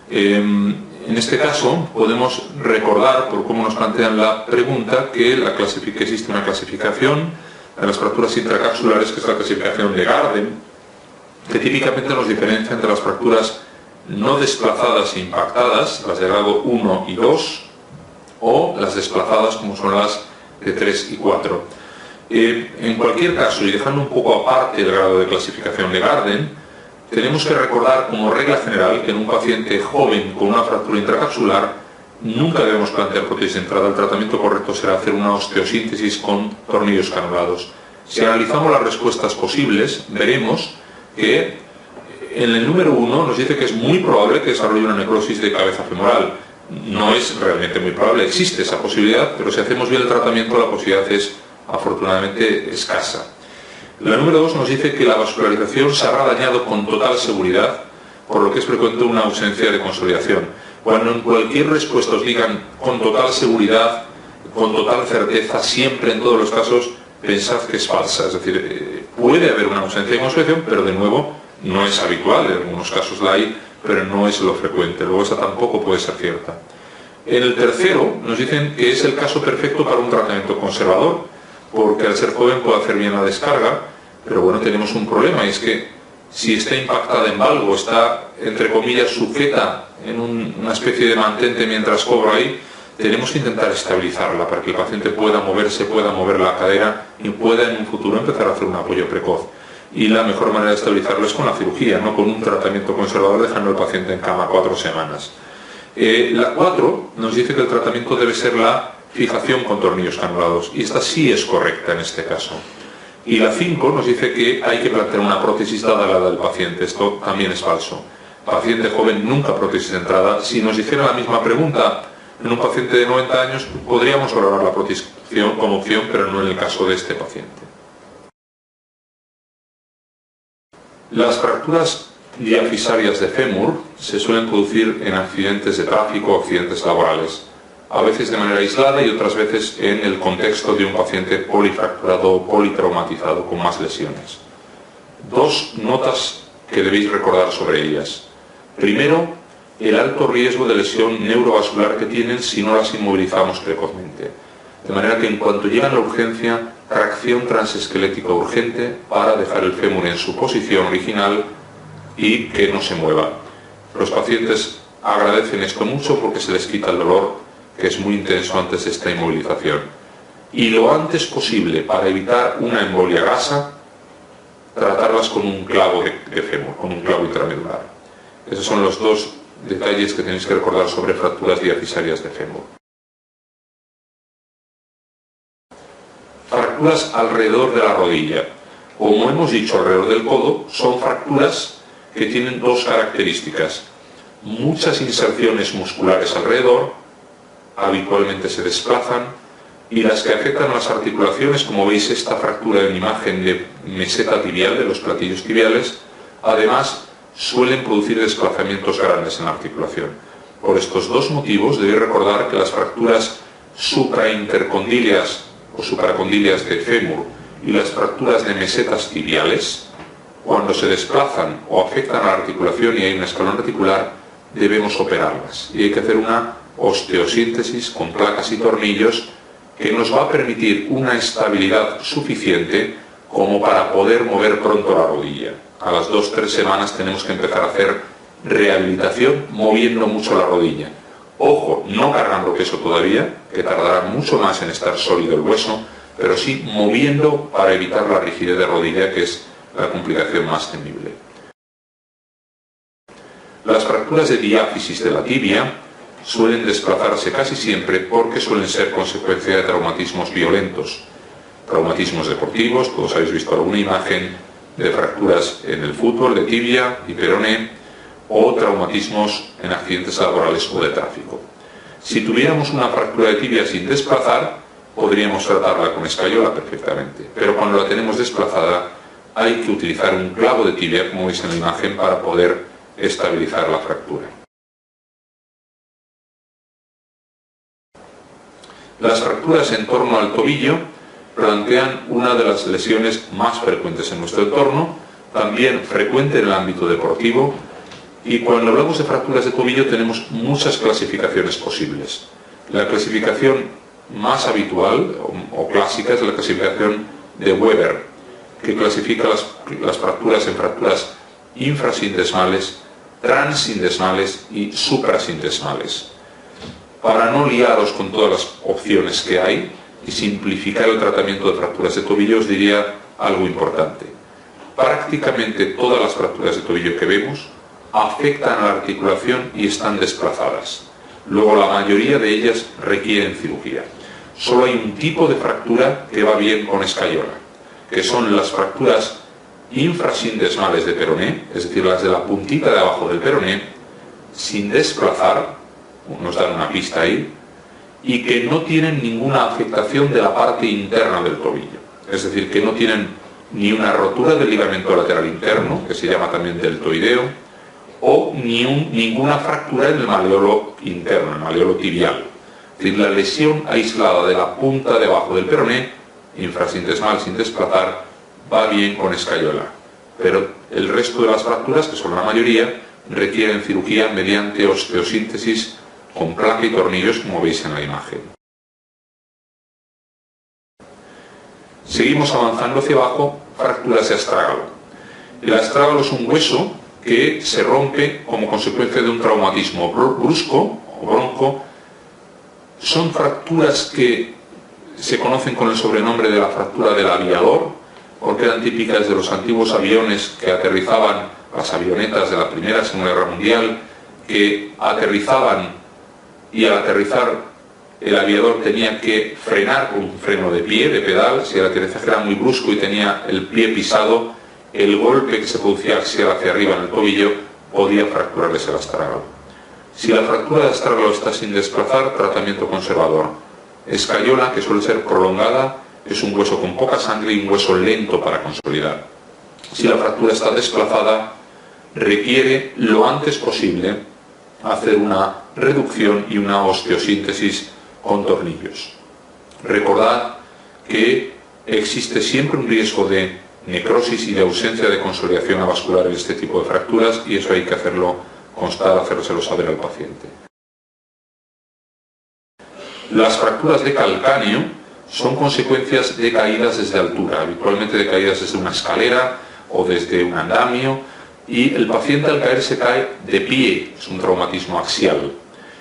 En este caso podemos recordar, por cómo nos plantean la pregunta, que existe una clasificación de las fracturas intracapsulares, que es la clasificación de Garden, que típicamente nos diferencia entre las fracturas no desplazadas e impactadas, las de grado 1 y 2, o las desplazadas, como son las de 3 y 4. En cualquier caso, y dejando un poco aparte el grado de clasificación de Garden, tenemos que recordar como regla general que en un paciente joven con una fractura intracapsular nunca debemos plantear prótesis de entrada. El tratamiento correcto será hacer una osteosíntesis con tornillos canulados. Si analizamos las respuestas posibles, veremos que en el número 1 nos dice que es muy probable que desarrolle una necrosis de cabeza femoral. No es realmente muy probable, existe esa posibilidad, pero si hacemos bien el tratamiento la posibilidad es afortunadamente escasa. La número 2 nos dice que la vascularización se habrá dañado con total seguridad, por lo que es frecuente una ausencia de consolidación. Cuando en cualquier respuesta os digan con total seguridad, con total certeza, siempre en todos los casos, pensad que es falsa. Es decir, puede haber una ausencia de consolidación, pero de nuevo no es habitual, en algunos casos la hay, pero no es lo frecuente. Luego esa tampoco puede ser cierta. En el tercero nos dicen que es el caso perfecto para un tratamiento conservador, porque al ser joven puede hacer bien la descarga, pero bueno, tenemos un problema, y es que si está impactada en valgo, está, entre comillas, sujeta en una especie de mantente mientras cobra ahí, tenemos que intentar estabilizarla para que el paciente pueda moverse, pueda mover la cadera y pueda en un futuro empezar a hacer un apoyo precoz. Y la mejor manera de estabilizarlo es con la cirugía, no con un tratamiento conservador dejando al paciente en cama 4 semanas. La 4 nos dice que el tratamiento debe ser la fijación con tornillos canulados, y esta sí es correcta en este caso. Y la 5 nos dice que hay que plantear una prótesis dada la edad del paciente. Esto también es falso. Paciente joven nunca prótesis de entrada. Si nos dijera la misma pregunta en un paciente de 90 años, podríamos valorar la prótesis como opción, pero no en el caso de este paciente. Las fracturas diafisarias de fémur se suelen producir en accidentes de tráfico o accidentes laborales. a veces de manera aislada y otras veces en el contexto de un paciente polifracturado o politraumatizado con más lesiones. Dos notas que debéis recordar sobre ellas. Primero, el alto riesgo de lesión neurovascular que tienen si no las inmovilizamos precozmente. De manera que en cuanto llegan a la urgencia, tracción transesquelética urgente para dejar el fémur en su posición original y que no se mueva. Los pacientes agradecen esto mucho porque se les quita el dolor, que es muy intenso antes de esta inmovilización. Y lo antes posible, para evitar una embolia gasa, tratarlas con un clavo de fémur, con un clavo intramedular. Esos son los dos detalles que tenéis que recordar sobre fracturas diafisarias de fémur. Fracturas alrededor de la rodilla. Como hemos dicho, alrededor del codo, son fracturas que tienen dos características. Muchas inserciones musculares alrededor, habitualmente se desplazan, y las que afectan a las articulaciones, como veis esta fractura en imagen de meseta tibial, de los platillos tibiales, además suelen producir desplazamientos grandes en la articulación. Por estos dos motivos debéis recordar que las fracturas supraintercondilias o supracondilias de fémur y las fracturas de mesetas tibiales, cuando se desplazan o afectan a la articulación y hay un escalón articular, debemos operarlas. Y hay que hacer una osteosíntesis con placas y tornillos que nos va a permitir una estabilidad suficiente como para poder mover pronto la rodilla. A las 2-3 semanas tenemos que empezar a hacer rehabilitación moviendo mucho la rodilla. Ojo, no cargando peso todavía, que tardará mucho más en estar sólido el hueso, pero sí moviendo para evitar la rigidez de rodilla, que es la complicación más temible. Las fracturas de diáfisis de la tibia suelen desplazarse casi siempre porque suelen ser consecuencia de traumatismos violentos. Traumatismos deportivos, todos habéis visto alguna imagen de fracturas en el fútbol, de tibia y peroné, o traumatismos en accidentes laborales o de tráfico. Si tuviéramos una fractura de tibia sin desplazar, podríamos tratarla con escayola perfectamente, pero cuando la tenemos desplazada hay que utilizar un clavo de tibia, como veis en la imagen, para poder estabilizar la fractura. Las fracturas en torno al tobillo plantean una de las lesiones más frecuentes en nuestro entorno, también frecuente en el ámbito deportivo, y cuando hablamos de fracturas de tobillo tenemos muchas clasificaciones posibles. La clasificación más habitual o clásica es la clasificación de Weber, que clasifica las fracturas en fracturas infrasindesmales, transindesmales y suprasindesmales. Para no liaros con todas las opciones que hay y simplificar el tratamiento de fracturas de tobillo, os diría algo importante. Prácticamente todas las fracturas de tobillo que vemos afectan a la articulación y están desplazadas. Luego la mayoría de ellas requieren cirugía. Solo hay un tipo de fractura que va bien con escayola, que son las fracturas infrasindesmales de peroné, es decir, las de la puntita de abajo del peroné, sin desplazar, nos dan una pista ahí, y que no tienen ninguna afectación de la parte interna del tobillo. Es decir, que no tienen ni una rotura del ligamento lateral interno, que se llama también deltoideo, o ninguna fractura en el maleolo interno, el maleolo tibial. Es decir, la lesión aislada de la punta de abajo del peroné, infrasindesmal sin desplazar, va bien con escayola. Pero el resto de las fracturas, que son la mayoría, requieren cirugía mediante osteosíntesis con placa y tornillos, como veis en la imagen. Seguimos avanzando hacia abajo, fracturas de astrágalo. El astrágalo es un hueso que se rompe como consecuencia de un traumatismo brusco o bronco. Son fracturas que se conocen con el sobrenombre de la fractura del aviador, porque eran típicas de los antiguos aviones que aterrizaban, las avionetas de la Primera y Segunda Guerra Mundial, que aterrizaban y al aterrizar el aviador tenía que frenar con un freno de pie, de pedal. Si el aterrizaje era muy brusco y tenía el pie pisado, el golpe que se producía axial hacia arriba en el tobillo podía fracturarles el astrágalo. Si la fractura de astrágalo está sin desplazar, tratamiento conservador. Escayola, que suele ser prolongada, es un hueso con poca sangre y un hueso lento para consolidar. Si la fractura está desplazada, requiere lo antes posible hacer una reducción y una osteosíntesis con tornillos. Recordad que existe siempre un riesgo de necrosis y de ausencia de consolidación avascular en este tipo de fracturas, y eso hay que hacerlo constar, hacérselo saber al paciente. Las fracturas de calcáneo son consecuencias de caídas desde altura, habitualmente de caídas desde una escalera o desde un andamio, y el paciente al caer se cae de pie, es un traumatismo axial.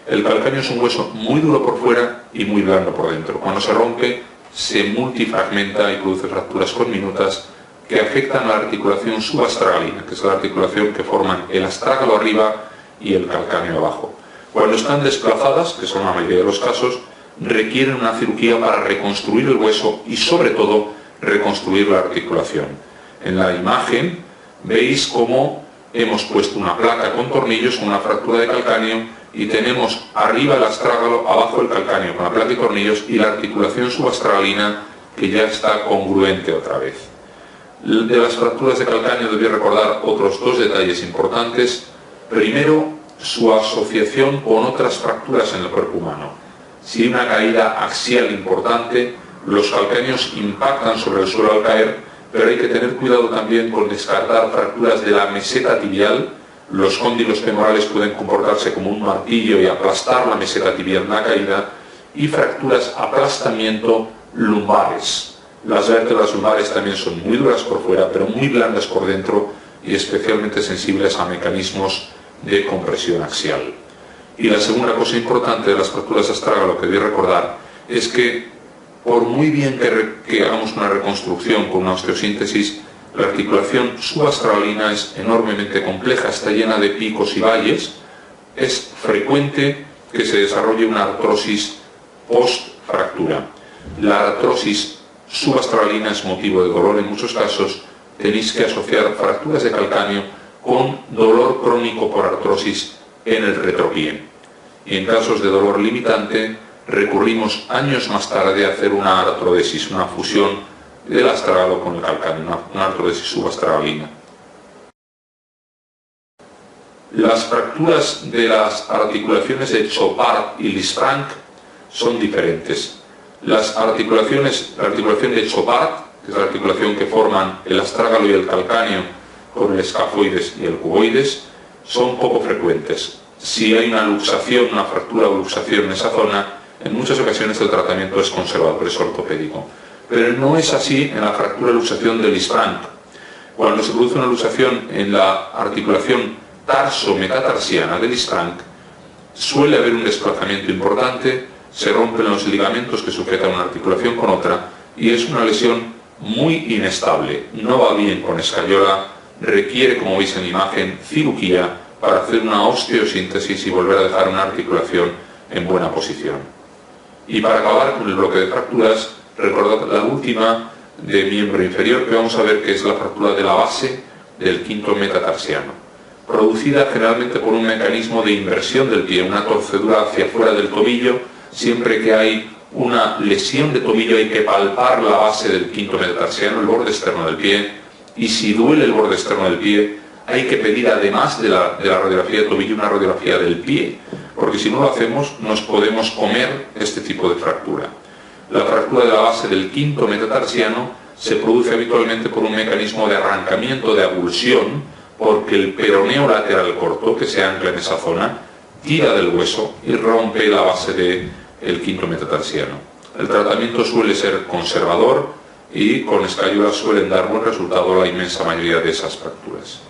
El calcáneo es un hueso muy duro por fuera y muy blando por dentro. Cuando se rompe, se multifragmenta y produce fracturas conminutas que afectan a la articulación subastragalina, que es la articulación que forman el astrágalo arriba y el calcáneo abajo. Cuando están desplazadas, que son la mayoría de los casos, requieren una cirugía para reconstruir el hueso y, sobre todo, reconstruir la articulación. En la imagen veis cómo hemos puesto una placa con tornillos con una fractura de calcáneo y tenemos arriba el astrágalo, abajo el calcáneo con la placa y tornillos, y la articulación subastragalina que ya está congruente otra vez. De las fracturas de calcáneo debéis recordar otros dos detalles importantes. Primero, su asociación con otras fracturas en el cuerpo humano. Si hay una caída axial importante, los calcáneos impactan sobre el suelo al caer, pero hay que tener cuidado también con descartar fracturas de la meseta tibial. Los cóndilos femorales pueden comportarse como un martillo y aplastar la meseta tibial en la caída, y fracturas aplastamiento lumbares. Las vértebras lumbares también son muy duras por fuera, pero muy blandas por dentro y especialmente sensibles a mecanismos de compresión axial. Y la segunda cosa importante de las fracturas de astrágalo que debéis recordar es que, por muy bien que hagamos una reconstrucción con una osteosíntesis, la articulación subastragalina es enormemente compleja, está llena de picos y valles. Es frecuente que se desarrolle una artrosis post-fractura. La artrosis subastragalina es motivo de dolor en muchos casos. Tenéis que asociar fracturas de calcáneo con dolor crónico por artrosis en el retropié. Y en casos de dolor limitante, recurrimos años más tarde a hacer una artrodesis, una fusión del astrágalo con el calcáneo, una artrodesis subastragalina. Las fracturas de las articulaciones de Chopard y Lisfranc son diferentes. La articulación de Chopard, que es la articulación que forman el astrágalo y el calcáneo con el escafoides y el cuboides, son poco frecuentes. Si hay una luxación, una fractura o luxación en esa zona, en muchas ocasiones el tratamiento es conservador, es ortopédico. Pero no es así en la fractura luxación de Lisfranc. Cuando se produce una luxación en la articulación tarso-metatarsiana de Lisfranc, suele haber un desplazamiento importante, se rompen los ligamentos que sujetan una articulación con otra, y es una lesión muy inestable. No va bien con escayola, requiere, como veis en la imagen, cirugía para hacer una osteosíntesis y volver a dejar una articulación en buena posición. Y para acabar con el bloque de fracturas, recordad la última de miembro inferior que vamos a ver, que es la fractura de la base del quinto metatarsiano, producida generalmente por un mecanismo de inversión del pie, una torcedura hacia fuera del tobillo. Siempre que hay una lesión de tobillo hay que palpar la base del quinto metatarsiano, el borde externo del pie, y si duele el borde externo del pie, hay que pedir, además de la radiografía de tobillo, una radiografía del pie, porque si no lo hacemos nos podemos comer este tipo de fractura. La fractura de la base del quinto metatarsiano se produce habitualmente por un mecanismo de arrancamiento, de avulsión, porque el peroneo lateral corto, que se ancla en esa zona, tira del hueso y rompe la base del quinto metatarsiano. El tratamiento suele ser conservador y con escayola suelen dar buen resultado la inmensa mayoría de esas fracturas.